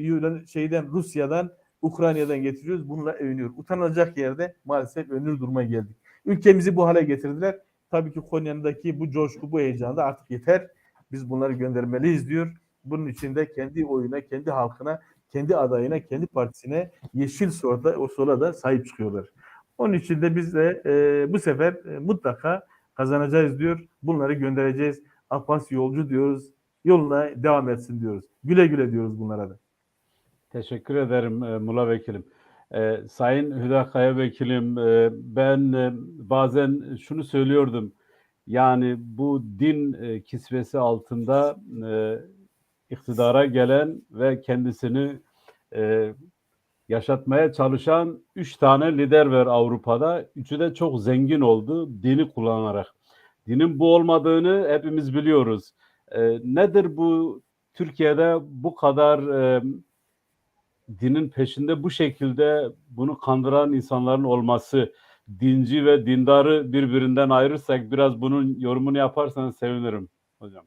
S5: Rusya'dan, Ukrayna'dan getiriyoruz. Bununla övünüyor. Utanılacak yerde maalesef övünür duruma geldik. Ülkemizi bu hale getirdiler. Tabii ki Konya'daki bu coşku, bu heyecanda artık yeter. Biz bunları göndermeliyiz diyor. Bunun için de kendi oyuna, kendi halkına, kendi adayına, kendi partisine, Yeşil Sol'a da sahip çıkıyorlar. Onun için de biz de bu sefer mutlaka kazanacağız diyor. Bunları göndereceğiz. Abbas yolcu diyoruz. Yoluna devam etsin diyoruz. Güle güle diyoruz bunlara da.
S2: Teşekkür ederim Mula Vekilim. Sayın Hüdakaya Vekilim, ben bazen şunu söylüyordum. Yani bu din kisvesi altında iktidara gelen ve kendisini yaşatmaya çalışan 3 tane lider var Avrupa'da. Üçü de çok zengin oldu dini kullanarak. Dinin bu olmadığını hepimiz biliyoruz. Nedir bu Türkiye'de bu kadar dinin peşinde bu şekilde bunu kandıran insanların olması? Dinci ve dindarı birbirinden ayırırsak biraz bunun yorumunu yaparsanız sevinirim hocam.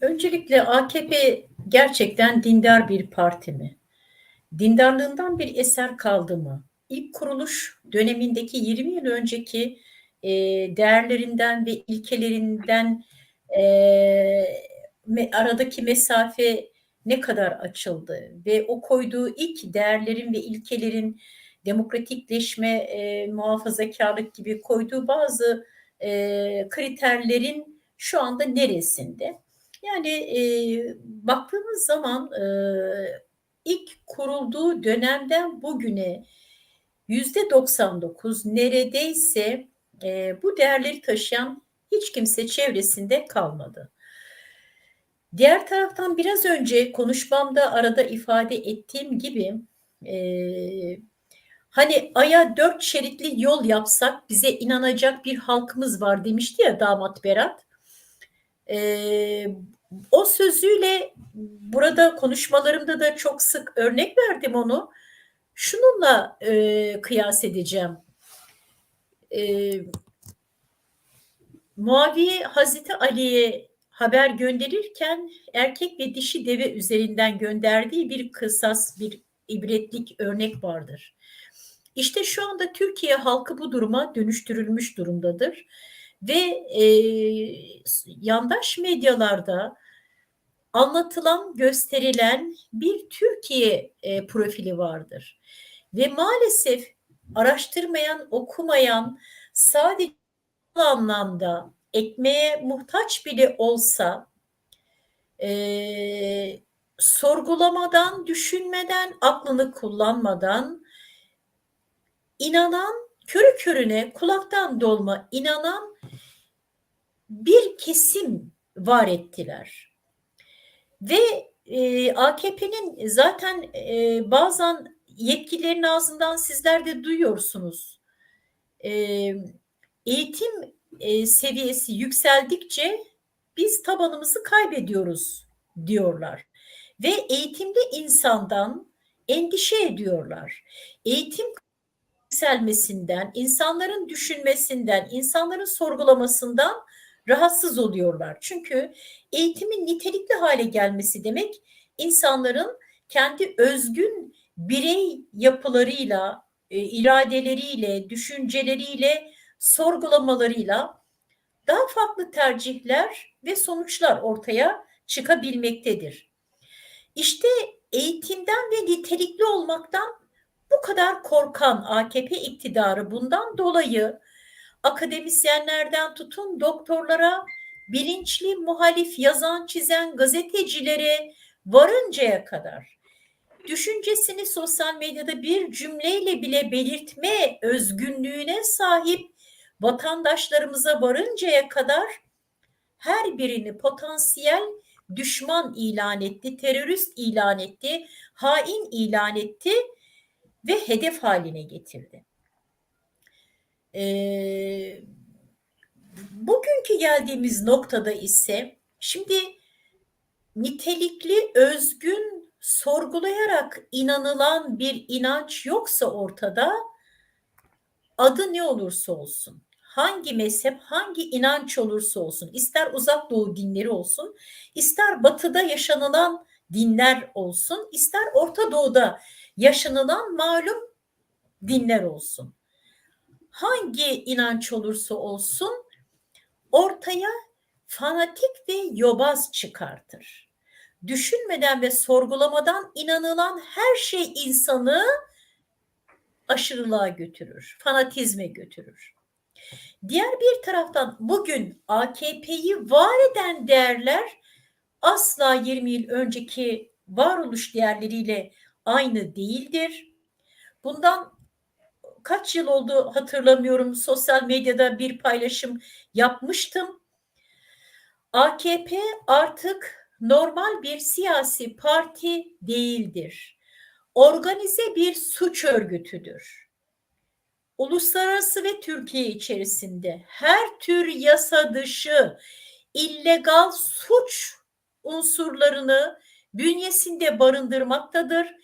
S6: Öncelikle AKP gerçekten dindar bir parti mi? Dindarlığından bir eser kaldı mı? İlk kuruluş dönemindeki 20 yıl önceki değerlerinden ve ilkelerinden aradaki mesafe ne kadar açıldı? Ve o koyduğu ilk değerlerin ve ilkelerin demokratikleşme, muhafazakarlık gibi koyduğu bazı kriterlerin şu anda neresinde? Yani baktığımız zaman ilk kurulduğu dönemden bugüne %99 neredeyse bu değerleri taşıyan hiç kimse çevresinde kalmadı. Diğer taraftan biraz önce konuşmamda arada ifade ettiğim gibi hani Ay'a 4 şeritli yol yapsak bize inanacak bir halkımız var demişti ya damat Berat. O sözüyle burada konuşmalarımda da çok sık örnek verdim onu. Şununla kıyas edeceğim. Muaviye Hazreti Ali'ye haber gönderirken erkek ve dişi deve üzerinden gönderdiği bir kısas, bir ibretlik örnek vardır. İşte şu anda Türkiye halkı bu duruma dönüştürülmüş durumdadır. Ve yandaş medyalarda anlatılan, gösterilen bir Türkiye profili vardır. Ve maalesef araştırmayan, okumayan, sadece anlamda ekmeğe muhtaç bile olsa sorgulamadan, düşünmeden, aklını kullanmadan inanan, körü körüne kulaktan dolma inanan bir kesim var ettiler. Ve AKP'nin zaten bazen yetkililerin ağzından sizler de duyuyorsunuz. Eğitim seviyesi yükseldikçe biz tabanımızı kaybediyoruz diyorlar. Ve eğitimli insandan endişe ediyorlar. Eğitim yükselmesinden, insanların düşünmesinden, insanların sorgulamasından rahatsız oluyorlar. Çünkü eğitimin nitelikli hale gelmesi demek insanların kendi özgün birey yapılarıyla, iradeleriyle, düşünceleriyle, sorgulamalarıyla daha farklı tercihler ve sonuçlar ortaya çıkabilmektedir. İşte eğitimden ve nitelikli olmaktan bu kadar korkan AKP iktidarı bundan dolayı akademisyenlerden tutun doktorlara, bilinçli muhalif yazan çizen gazetecilere varıncaya kadar düşüncesini sosyal medyada bir cümleyle bile belirtme özgünlüğüne sahip vatandaşlarımıza varıncaya kadar her birini potansiyel düşman ilan etti, terörist ilan etti, hain ilan etti ve hedef haline getirdi. Bugünkü geldiğimiz noktada ise şimdi nitelikli, özgün, sorgulayarak inanılan bir inanç yoksa ortada, adı ne olursa olsun, hangi mezhep, hangi inanç olursa olsun, ister uzak doğu dinleri olsun, ister batıda yaşanılan dinler olsun, ister Orta Doğu'da yaşanılan malum dinler olsun. Hangi inanç olursa olsun ortaya fanatik ve yobaz çıkartır. Düşünmeden ve sorgulamadan inanılan her şey insanı aşırılığa götürür, fanatizme götürür. Diğer bir taraftan bugün AKP'yi var eden değerler asla 20 yıl önceki varoluş değerleriyle aynı değildir. Bundan kaç yıl oldu hatırlamıyorum, sosyal medyada bir paylaşım yapmıştım. AKP artık normal bir siyasi parti değildir. Organize bir suç örgütüdür. Uluslararası ve Türkiye içerisinde her tür yasa dışı illegal suç unsurlarını bünyesinde barındırmaktadır.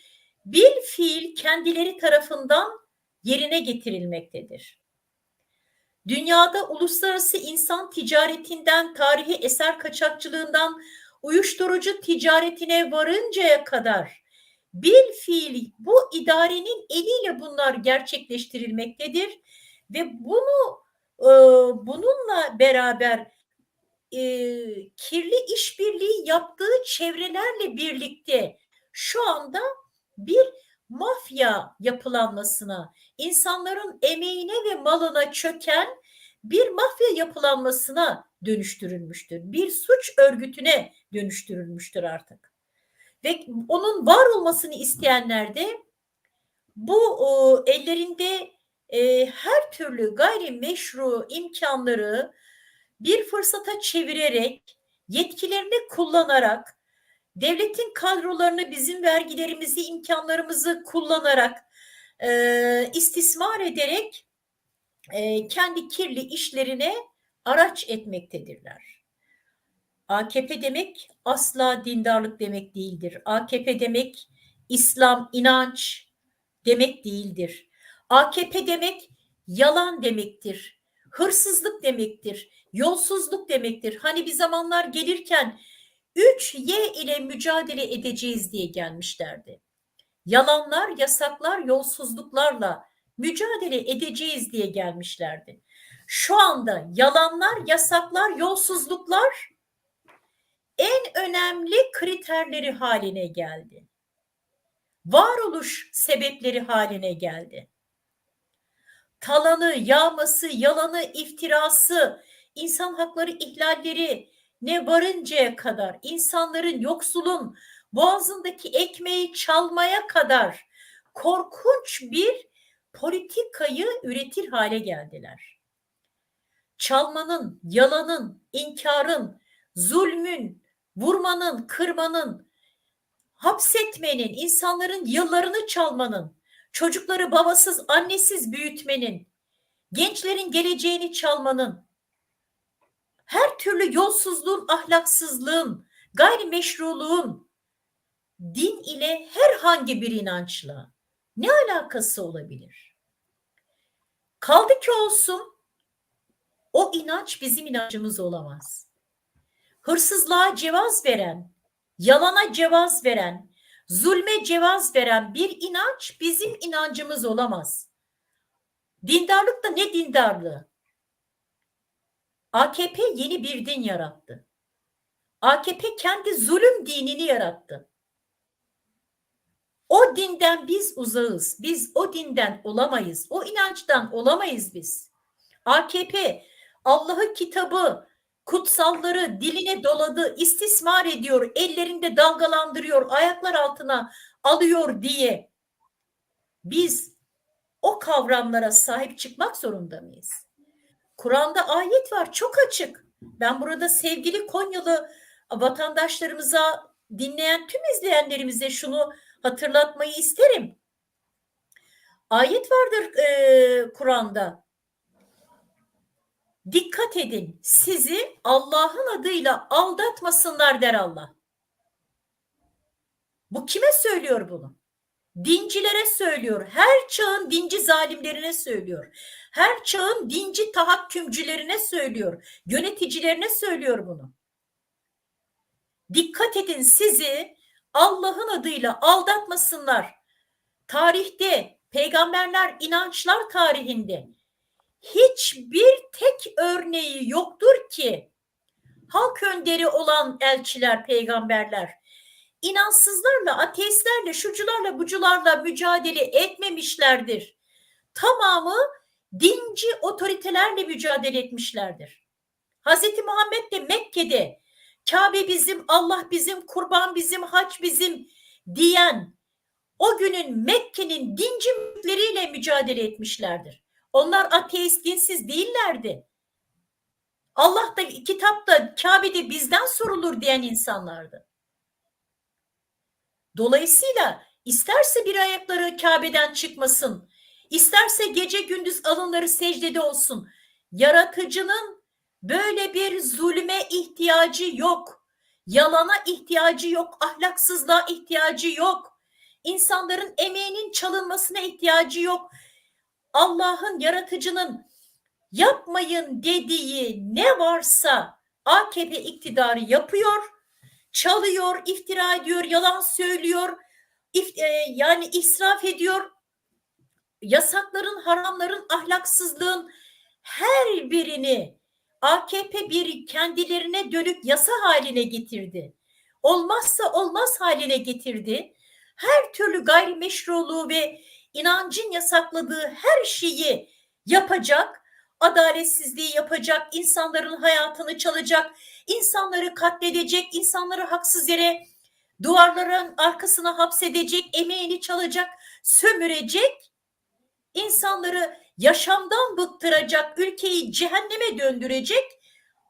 S6: Bilfiil kendileri tarafından yerine getirilmektedir. Dünyada uluslararası insan ticaretinden, tarihi eser kaçakçılığından, uyuşturucu ticaretine varıncaya kadar bilfiil bu idarenin eliyle bunlar gerçekleştirilmektedir ve bununla beraber kirli işbirliği yaptığı çevrelerle birlikte şu anda bir mafya yapılanmasına, insanların emeğine ve malına çöken bir mafya yapılanmasına dönüştürülmüştür. Bir suç örgütüne dönüştürülmüştür artık. Ve onun var olmasını isteyenler de bu ellerinde her türlü gayrimeşru imkanları bir fırsata çevirerek, yetkilerini kullanarak, devletin kadrolarını, bizim vergilerimizi, imkanlarımızı kullanarak, istismar ederek kendi kirli işlerine araç etmektedirler. AKP demek asla dindarlık demek değildir. AKP demek İslam, inanç demek değildir. AKP demek yalan demektir. Hırsızlık demektir. Yolsuzluk demektir. Hani bir zamanlar gelirken 3Y ile mücadele edeceğiz diye gelmişlerdi. Yalanlar, yasaklar, yolsuzluklarla mücadele edeceğiz diye gelmişlerdi. Şu anda yalanlar, yasaklar, yolsuzluklar en önemli kriterleri haline geldi. Varoluş sebepleri haline geldi. talanı, yağması, yalanı, iftirası, insan hakları ihlalleri ne varıncaya kadar, insanların, yoksulun boğazındaki ekmeği çalmaya kadar korkunç bir politikayı üretir hale geldiler. Çalmanın, yalanın, inkarın, zulmün, vurmanın, kırmanın, hapsetmenin, insanların yıllarını çalmanın, çocukları babasız, annesiz büyütmenin, gençlerin geleceğini çalmanın, her türlü yolsuzluğun, ahlaksızlığın, gayrimeşruluğun din ile herhangi bir inançla ne alakası olabilir? Kaldı ki olsun, o inanç bizim inancımız olamaz. Hırsızlığa cevaz veren, yalana cevaz veren, zulme cevaz veren bir inanç bizim inancımız olamaz. Dindarlık da ne dindarlığı? AKP yeni bir din yarattı. AKP kendi zulüm dinini yarattı. O dinden biz uzağız. Biz o dinden olamayız. O inançtan olamayız biz. AKP Allah'ın kitabı, kutsalları diline doladı, istismar ediyor, ellerinde dalgalandırıyor, ayaklar altına alıyor diye biz o kavramlara sahip çıkmak zorunda mıyız? Kur'an'da ayet var, çok açık. Ben burada sevgili Konyalı vatandaşlarımıza, dinleyen tüm izleyenlerimize şunu hatırlatmayı isterim. Ayet vardır Kur'an'da. Dikkat edin, sizi Allah'ın adıyla aldatmasınlar der Allah. Bu kime söylüyor bunu? Dincilere söylüyor. Her çağın dinci zalimlerine söylüyor. Her çağın dinci tahakkümcülerine söylüyor. Yöneticilerine söylüyor bunu. Dikkat edin, sizi Allah'ın adıyla aldatmasınlar. Tarihte, peygamberler, inançlar tarihinde hiçbir tek örneği yoktur ki halk önderi olan elçiler, peygamberler inansızlarla, ateistlerle, şucularla, bucularla mücadele etmemişlerdir. Tamamı dinci otoritelerle mücadele etmişlerdir. Hazreti Muhammed de Mekke'de Kabe bizim, Allah bizim, kurban bizim, hac bizim diyen o günün Mekke'nin dinci mülkleriyle mücadele etmişlerdir. Onlar ateist, dinsiz değillerdi. Allah da, kitapta, Kabe'de bizden sorulur diyen insanlardı. Dolayısıyla isterse bir ayakları Kabe'den çıkmasın, isterse gece gündüz alınları secdede olsun, yaratıcının böyle bir zulme ihtiyacı yok, yalana ihtiyacı yok, ahlaksızlığa ihtiyacı yok, insanların emeğinin çalınmasına ihtiyacı yok. Allah'ın, yaratıcının yapmayın dediği ne varsa AKP iktidarı yapıyor, çalıyor, iftira ediyor, yalan söylüyor, yani israf ediyor. Yasakların, haramların, ahlaksızlığın her birini AKP bir kendilerine dönük yasa haline getirdi. Olmazsa olmaz haline getirdi. Her türlü gayrimeşruluğu ve inancın yasakladığı her şeyi yapacak, adaletsizliği yapacak, insanların hayatını çalacak, insanları katledecek, insanları haksız yere duvarların arkasına hapsedecek, emeğini çalacak, sömürecek, insanları yaşamdan bıktıracak, ülkeyi cehenneme döndürecek,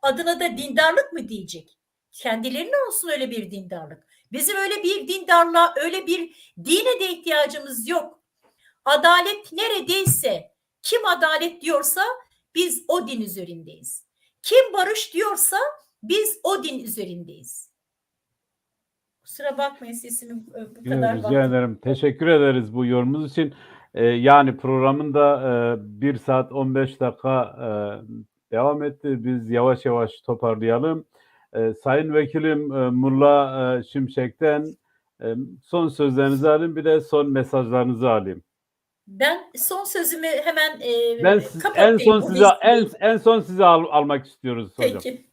S6: adına da dindarlık mı diyecek? Kendilerine olsun öyle bir dindarlık. Bizim öyle bir dindarlığa, öyle bir dine de ihtiyacımız yok. Adalet neredeyse, kim adalet diyorsa biz o din üzerindeyiz. Kim barış diyorsa biz o din üzerindeyiz. Kusura bakmayın, sesimi bu kadar
S2: Rica ederim. Teşekkür ederiz bu yorumunuz için. Yani programın da 1 saat 15 dakika devam etti. Biz yavaş yavaş toparlayalım. Sayın Vekilim Mulla Şimşek'ten son sözlerinizi alayım, bir de son mesajlarınızı alayım.
S6: Ben son sözümü hemen
S2: Ben
S6: kapatayım.
S2: en son sizi almak istiyoruz hocam.
S6: Peki.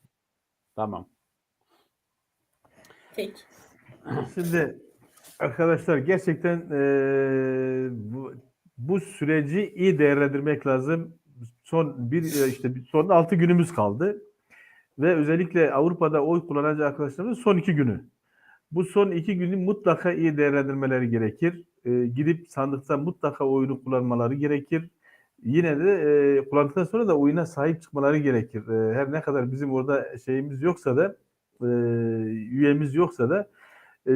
S2: Tamam.
S6: Peki.
S5: Şimdi arkadaşlar gerçekten bu Bu süreci iyi değerlendirmek lazım. Son 6 günümüz kaldı ve özellikle Avrupa'da oy kullanacak arkadaşlarımız son 2 günü. Bu son 2 günü mutlaka iyi değerlendirmeleri gerekir. Gidip sandıkta mutlaka oyunu kullanmaları gerekir. Yine de kullandıktan sonra da oyuna sahip çıkmaları gerekir. Her ne kadar bizim orada şeyimiz yoksa da üyemiz yoksa da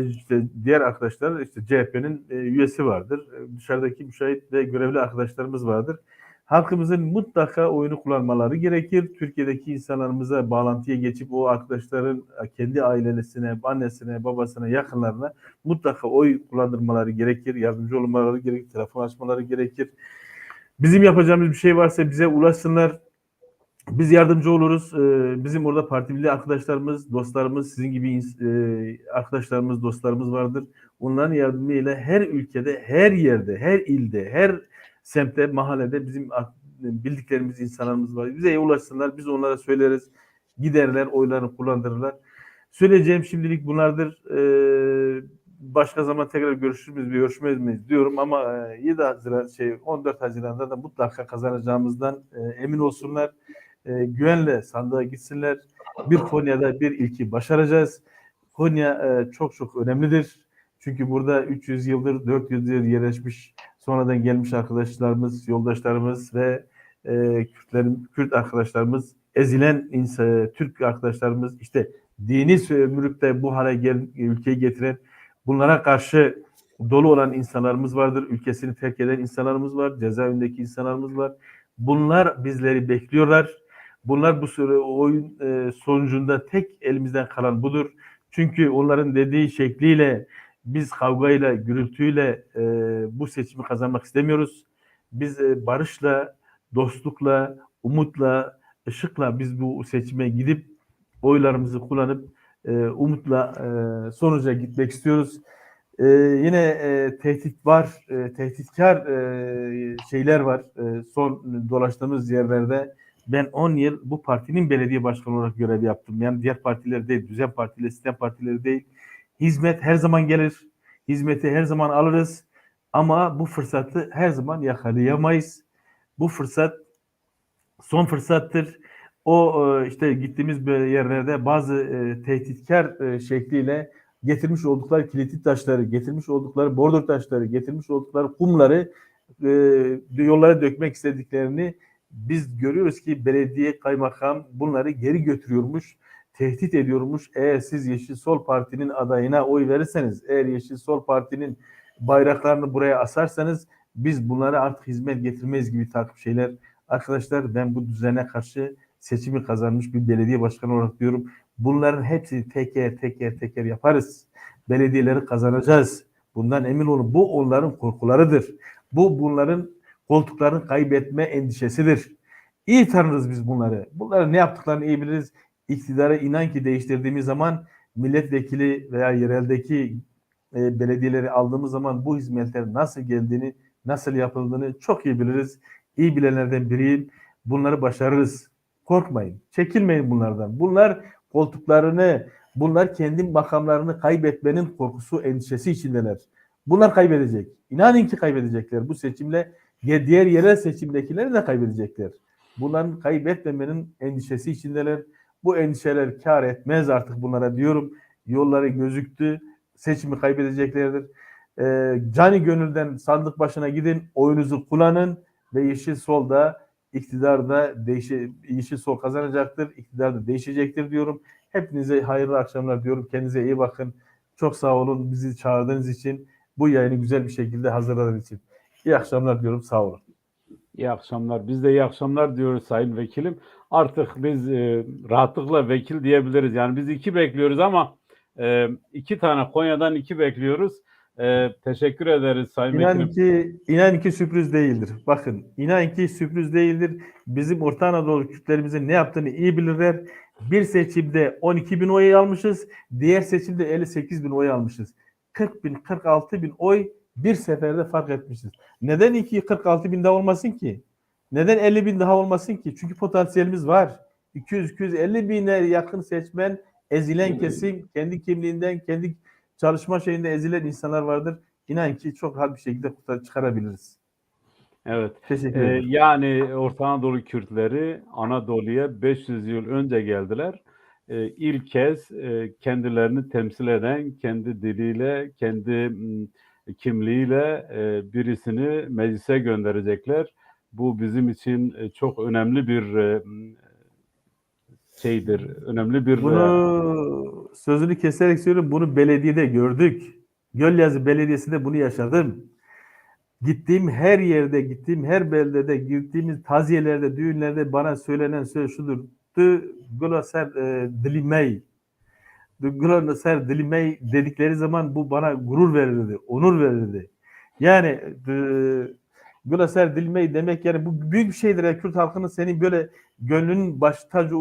S5: işte diğer arkadaşlar, işte CHP'nin üyesi vardır. Dışarıdaki müşahit ve görevli arkadaşlarımız vardır. Halkımızın mutlaka oyunu kullanmaları gerekir. Türkiye'deki insanlarımıza bağlantıya geçip o arkadaşların kendi ailesine, annesine, babasına, yakınlarına mutlaka oy kullandırmaları gerekir. Yardımcı olmaları gerekir. Telefon açmaları gerekir. Bizim yapacağımız bir şey varsa bize ulaşsınlar. Biz yardımcı oluruz. Bizim orada partili arkadaşlarımız, dostlarımız, sizin gibi arkadaşlarımız, dostlarımız vardır. Onların yardımıyla her ülkede, her yerde, her ilde, her semtte, mahallede bizim bildiklerimiz, insanlarımız var. Bize ulaşsınlar, biz onlara söyleriz. Giderler, oylarını kullandırırlar. Söyleyeceğim şimdilik bunlardır. Başka zaman tekrar görüşmez miyiz diyorum ama 14 Haziran'da da mutlaka kazanacağımızdan emin olsunlar. Güvenle sandığa gitsinler. Bir Konya'da bir ilki başaracağız. Konya çok çok önemlidir. Çünkü burada 300 yıldır, 400 yıl yerleşmiş, sonradan gelmiş arkadaşlarımız, yoldaşlarımız ve Kürt arkadaşlarımız, ezilen Türk arkadaşlarımız, işte dini sömürüp bu hale ülkeyi getiren, bunlara karşı dolu olan insanlarımız vardır. Ülkesini terk eden insanlarımız var. Cezaevindeki insanlarımız var. Bunlar bizleri bekliyorlar. Bunlar bu süre oyun sonucunda tek elimizden kalan budur. Çünkü onların dediği şekliyle biz kavgayla, gürültüyle bu seçimi kazanmak istemiyoruz. Biz barışla, dostlukla, umutla, ışıkla biz bu seçime gidip oylarımızı kullanıp umutla sonuca gitmek istiyoruz. Yine tehdit var, tehditkar şeyler var. Son dolaştığımız yerlerde ben 10 yıl bu partinin belediye başkanı olarak görev yaptım. Yani diğer partiler değil, düzen partileri, sistem partileri değil. Hizmet her zaman gelir. Hizmeti her zaman alırız. Ama bu fırsatı her zaman yakalayamayız. Bu fırsat son fırsattır. O işte gittiğimiz yerlerde bazı tehditkar şekliyle getirmiş oldukları kilitli taşları, getirmiş oldukları bordür taşları, getirmiş oldukları kumları yollara dökmek istediklerini biz görüyoruz ki belediye, kaymakam bunları geri götürüyormuş, tehdit ediyormuş. Eğer siz Yeşil Sol Parti'nin adayına oy verirseniz, eğer Yeşil Sol Parti'nin bayraklarını buraya asarsanız biz bunlara artık hizmet getirmeyiz gibi takip şeyler. Arkadaşlar ben bu düzene karşı seçimi kazanmış bir belediye başkanı olarak diyorum. Bunların hepsini teker yaparız. Belediyeleri kazanacağız. Bundan emin olun. Bu onların korkularıdır. Bu bunların koltuklarını kaybetme endişesidir. İyi tanırız biz bunları. Bunları ne yaptıklarını iyi biliriz. İktidarı inan ki değiştirdiğimiz zaman milletvekili veya yereldeki belediyeleri aldığımız zaman bu hizmetlerin nasıl geldiğini, nasıl yapıldığını çok iyi biliriz. İyi bilenlerden biriyim. Bunları başarırız. Korkmayın. Çekinmeyin bunlardan. Bunlar koltuklarını, bunlar kendi makamlarını kaybetmenin korkusu, endişesi içindeler. Bunlar kaybedecek. İnanın ki kaybedecekler. Bu seçimle diğer yerel seçimdekileri de kaybedecekler. Bunların kaybetmemenin endişesi içindeler. Bu endişeler kar etmez artık bunlara diyorum. Yolları gözüktü. Seçimi kaybedeceklerdir. Cani gönülden sandık başına gidin. Oyunuzu kullanın ve Yeşil Sol'da iktidarda Yeşil Sol kazanacaktır. İktidarda değişecektir diyorum. Hepinize hayırlı akşamlar diyorum. Kendinize iyi bakın. Çok sağ olun bizi çağırdığınız için. Bu yayını güzel bir şekilde hazırladığınız için. İyi akşamlar diyorum. Sağ olun.
S2: İyi akşamlar. Biz de iyi akşamlar diyoruz Sayın Vekilim. Artık biz rahatlıkla vekil diyebiliriz. Yani biz 2 bekliyoruz ama 2 tane Konya'dan 2 bekliyoruz. Teşekkür ederiz Sayın Vekilim.
S5: İnan ki sürpriz değildir. Bakın inan ki sürpriz değildir. Bizim Orta Anadolu Kürtlerimizin ne yaptığını iyi bilirler. Bir seçimde 12 bin oy almışız. Diğer seçimde 58 bin oy almışız. 40 bin, 46 bin oy bir seferde fark etmişiz. Neden 46 bin daha olmasın ki? Neden 50 bin daha olmasın ki? Çünkü potansiyelimiz var. 200-250 bine yakın seçmen, ezilen kesim, kendi kimliğinden, kendi çalışma şeyinde ezilen insanlar vardır. İnan ki çok rahat bir şekilde çıkarabiliriz.
S2: Evet.
S5: Teşekkür ederim.
S2: Yani Orta Anadolu Kürtleri Anadolu'ya 500 yıl önce geldiler. İlk kez kendilerini temsil eden, kendi diliyle, kendi kimliğiyle birisini meclise gönderecekler. Bu bizim için çok önemli bir şeydir. Önemli bir
S5: Bunu sözünü keserek söylüyorum. Bunu belediyede gördük. Gölyazı Belediyesi'nde bunu yaşadım. Gittiğim her yerde, gittiğim her beldede, gittiğimiz taziyelerde, düğünlerde bana söylenen söz şudur. Tu gloser dilimey. Tu gloser dilimey dedikleri zaman bu bana gurur verirdi, onur verirdi. Yani gloser dilimey demek yani bu büyük bir şeydir. Yani Kürt halkının senin böyle gönlünün baş tacı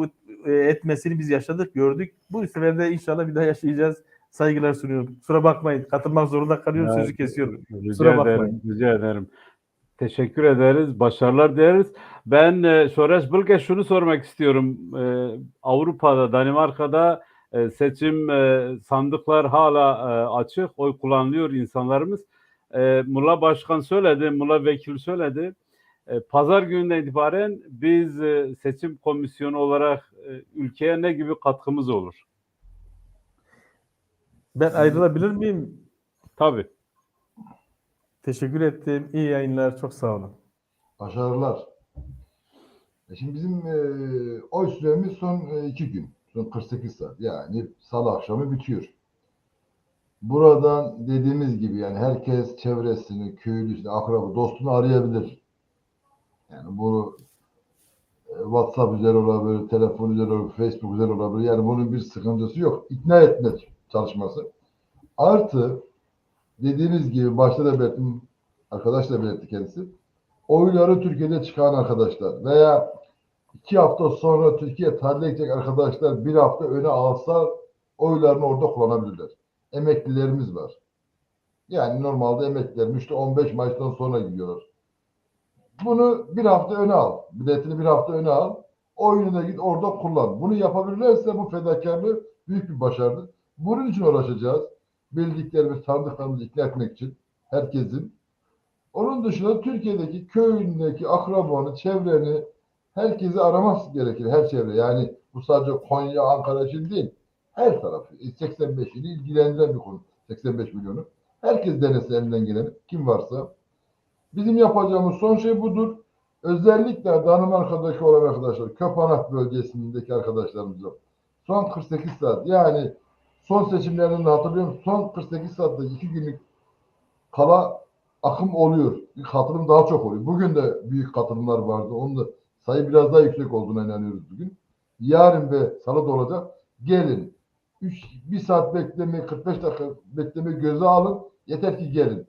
S5: etmesini biz yaşadık, gördük. Bu sefer de inşallah bir daha yaşayacağız. Saygılar sunuyorum. Kusura bakmayın. Katılmak zorunda kalıyorum. Sözü kesiyorum.
S2: rica
S5: Kusura bakmayın.
S2: rica ederim. Teşekkür ederiz. Başarılar dileriz. Ben Şoreş Bilge şunu sormak istiyorum. Avrupa'da, Danimarka'da seçim sandıklar hala açık. Oy kullanılıyor insanlarımız. Mulla Başkan söyledi, Mulla Vekil söyledi. Pazar gününden itibaren biz seçim komisyonu olarak ülkeye ne gibi katkımız olur?
S5: Ben ayrılabilir miyim?
S2: Tabii.
S5: Teşekkür ettim. İyi yayınlar. Çok sağ olun.
S4: Başarılar. Şimdi bizim oy süremiz son 2 gün. Son 48 saat. Yani salı akşamı bitiyor. Buradan dediğimiz gibi yani herkes çevresini, köylüsünü, akrabı, dostunu arayabilir. Yani bu WhatsApp üzeri olabilir, telefon üzeri olabilir, Facebook üzeri olabilir. Yani bunun bir sıkıntısı yok. İkna etme çalışması. Artı dediğiniz gibi başta da belirttim, arkadaş da belirtti kendisi. Oyları Türkiye'de çıkan arkadaşlar veya 2 hafta sonra Türkiye tatile gidecek arkadaşlar 1 hafta öne alsa oylarını orada kullanabilirler. Emeklilerimiz var. Yani normalde emekliler işte 15 Mayıs'tan sonra gidiyorlar. Bunu 1 hafta öne al. Biletini 1 hafta öne al. Oyunu da git orada kullan. Bunu yapabilirlerse bu fedakarlığı büyük bir başarıdır. Bunun için uğraşacağız. Bildiklerimiz, tanıdıklarımızı ikna etmek için herkesin. Onun dışında Türkiye'deki köyündeki akrabanı, çevreni, herkesi araması gerekir. Her çevre. Yani bu sadece Konya, Ankara için değil. Her tarafı. 85 ili ilgilendiren bir konu. 85 milyonu. Herkes denesin elinden geleni. Kim varsa. Bizim yapacağımız son şey budur. Özellikle Danimarka'daki olan arkadaşlar, Köpanak bölgesindeki arkadaşlarımıza son 48 saat yani son seçimlerinde hatırlıyorum son 48 saatte 2 günlük kala akım oluyor. Bir katılım daha çok oluyor. Bugün de büyük katılımlar vardı. Onun da sayı biraz daha yüksek olduğuna inanıyoruz bugün. Yarın ve salı da olacak. Gelin. 1 saat bekleme, 45 dakika bekleme göze alın. Yeter ki gelin.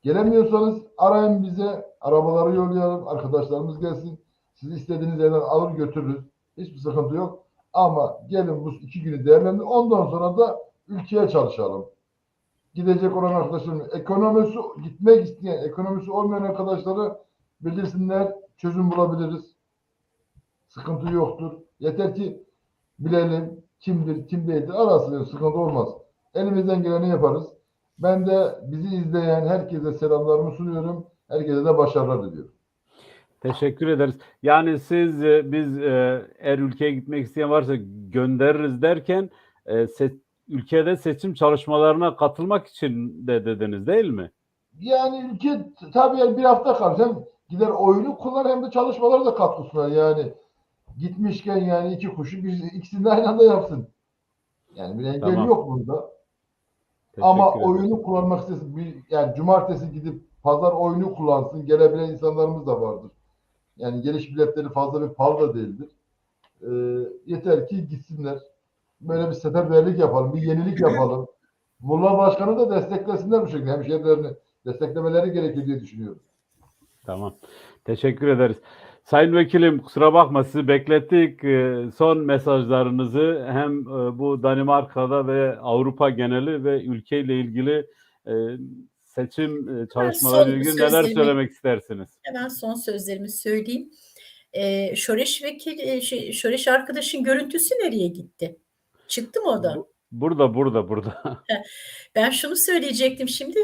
S4: Gelemiyorsanız arayın bize. Arabaları yollayalım. Arkadaşlarımız gelsin. Siz istediğiniz yerden alır götürürüz. Hiçbir sıkıntı yok. Ama gelin bu 2 günü değerlendirin. Ondan sonra da ülkeye çalışalım. Gidecek olan arkadaşlarım, ekonomisi gitmek isteyen, ekonomisi olmayan arkadaşları bildirsinler, çözüm bulabiliriz. Sıkıntı yoktur. Yeter ki bilelim kimdir, kim değildir. Arasın, sıkıntı olmaz. Elimizden geleni yaparız. Ben de bizi izleyen herkese selamlarımı sunuyorum. Herkese de başarılar diliyorum.
S2: Teşekkür ederiz. Yani siz biz eğer ülkeye gitmek isteyen varsa göndeririz derken ülkede seçim çalışmalarına katılmak için de dediniz değil mi?
S4: Yani ülke tabii yani 1 hafta kalır. Hem gider oyunu kullanır hem de çalışmalara da katkı sunar. Yani gitmişken yani 2 kuşu ikisini de aynı anda yapsın. Yani bir engel
S2: Tamam.
S4: yok burada.
S2: Teşekkür
S4: Ama
S2: ederim.
S4: oyunu kullanmak istesin. Yani cumartesi gidip pazar oyunu kullansın. Gelebilen insanlarımız da vardır. Yani geliş biletleri fazla bir pahalı da değildir. Yeter ki gitsinler. Böyle bir seferberlik yapalım. Bir yenilik yapalım. Mulla Başkanı da desteklesinler bu şekilde. Hemşehrilerini desteklemeleri gerekiyor diye düşünüyorum.
S2: Tamam. Teşekkür ederiz. Sayın Vekilim kusura bakma sizi beklettik. Son mesajlarınızı hem bu Danimarka'da ve Avrupa geneli ve ülkeyle ilgili seçim çalışmaları ile ilgili neler söylemek istersiniz?
S6: Hemen son sözlerimi söyleyeyim. Şoreş arkadaşın görüntüsü nereye gitti? Çıktı mı o da?
S2: Burada.
S6: Ben şunu söyleyecektim şimdi.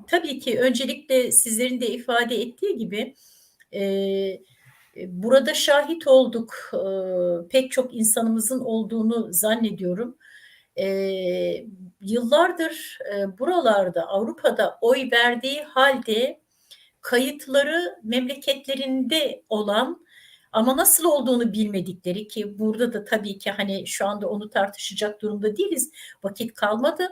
S6: Tabii ki öncelikle sizlerin de ifade ettiği gibi burada şahit olduk. Pek çok insanımızın olduğunu zannediyorum. Yıllardır buralarda, Avrupa'da oy verdiği halde kayıtları memleketlerinde olan ama nasıl olduğunu bilmedikleri, ki burada da tabii ki hani şu anda onu tartışacak durumda değiliz. Vakit kalmadı.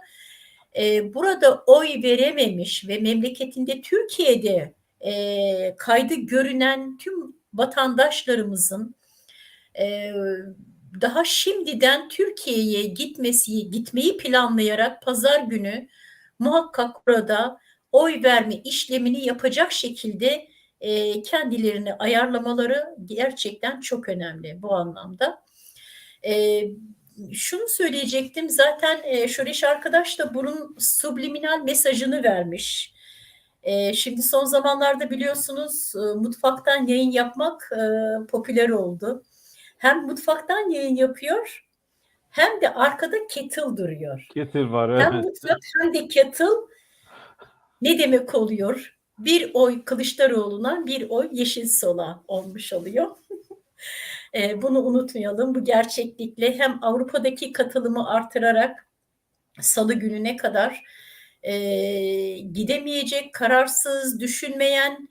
S6: Burada oy verememiş ve memleketinde, Türkiye'de kaydı görünen tüm vatandaşlarımızın daha şimdiden Türkiye'ye gitmeyi planlayarak pazar günü muhakkak burada oy verme işlemini yapacak şekilde kendilerini ayarlamaları gerçekten çok önemli bu anlamda. Şunu söyleyecektim, zaten Şoreş arkadaş da bunun subliminal mesajını vermiş. Şimdi son zamanlarda biliyorsunuz mutfaktan yayın yapmak popüler oldu. Hem mutfaktan yayın yapıyor hem de arkada kettle duruyor.
S2: Kettle var,
S6: Hem
S2: evet.
S6: mutfak hem de kettle ne demek oluyor? Bir oy Kılıçdaroğlu'na, bir oy Yeşil Sol'a olmuş oluyor. Bunu unutmayalım. Bu gerçeklikle hem Avrupa'daki katılımı artırarak Salı gününe kadar gidemeyecek, kararsız, düşünmeyen,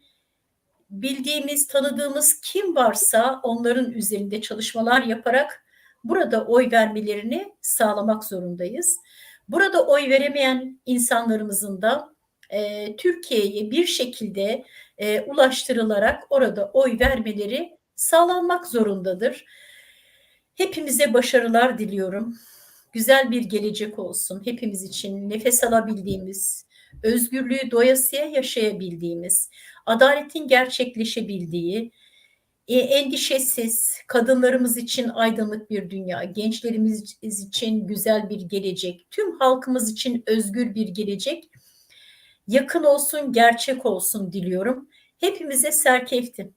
S6: bildiğimiz, tanıdığımız kim varsa onların üzerinde çalışmalar yaparak burada oy vermelerini sağlamak zorundayız. Burada oy veremeyen insanlarımızın da Türkiye'ye bir şekilde ulaştırılarak orada oy vermeleri sağlanmak zorundadır. Hepimize başarılar diliyorum. Güzel bir gelecek olsun hepimiz için, nefes alabildiğimiz, özgürlüğü doyasıya yaşayabildiğimiz, adaletin gerçekleşebildiği, endişesiz, kadınlarımız için aydınlık bir dünya, gençlerimiz için güzel bir gelecek, tüm halkımız için özgür bir gelecek, yakın olsun, gerçek olsun diliyorum. Hepimize serkeftin.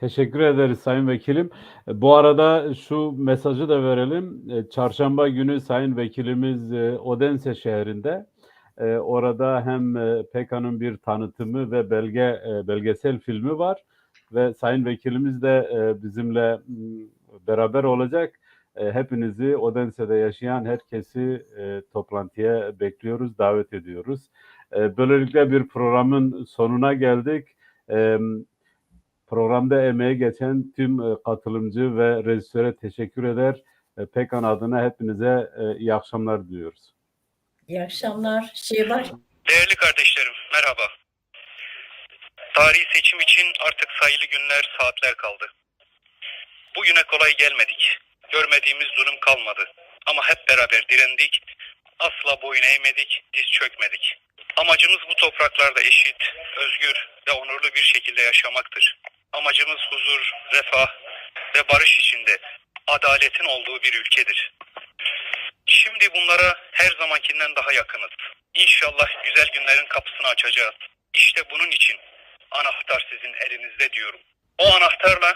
S2: Teşekkür ederiz Sayın Vekilim. Bu arada şu mesajı da verelim. Çarşamba günü Sayın Vekilimiz Odense şehrinde. Orada hem PKK'nın bir tanıtımı ve belgesel filmi var. Ve Sayın Vekilimiz de bizimle beraber olacak. Hepinizi, Odense'de yaşayan herkesi toplantıya bekliyoruz, davet ediyoruz. Böylelikle bir programın sonuna geldik. Programda emeği geçen tüm katılımcı ve rejisöre teşekkür eder. PKK adına hepinize iyi akşamlar diliyoruz.
S6: İyi akşamlar.
S7: Değerli kardeşlerim, merhaba. Tarihi seçim için artık sayılı günler, saatler kaldı. Bugüne kolay gelmedik. Görmediğimiz durum kalmadı. Ama hep beraber direndik. Asla boyun eğmedik, diz çökmedik. Amacımız bu topraklarda eşit, özgür ve onurlu bir şekilde yaşamaktır. Amacımız huzur, refah ve barış içinde adaletin olduğu bir ülkedir. Şimdi bunlara her zamankinden daha yakınız. İnşallah güzel günlerin kapısını açacağız. İşte bunun için anahtar sizin elinizde diyorum. O anahtarla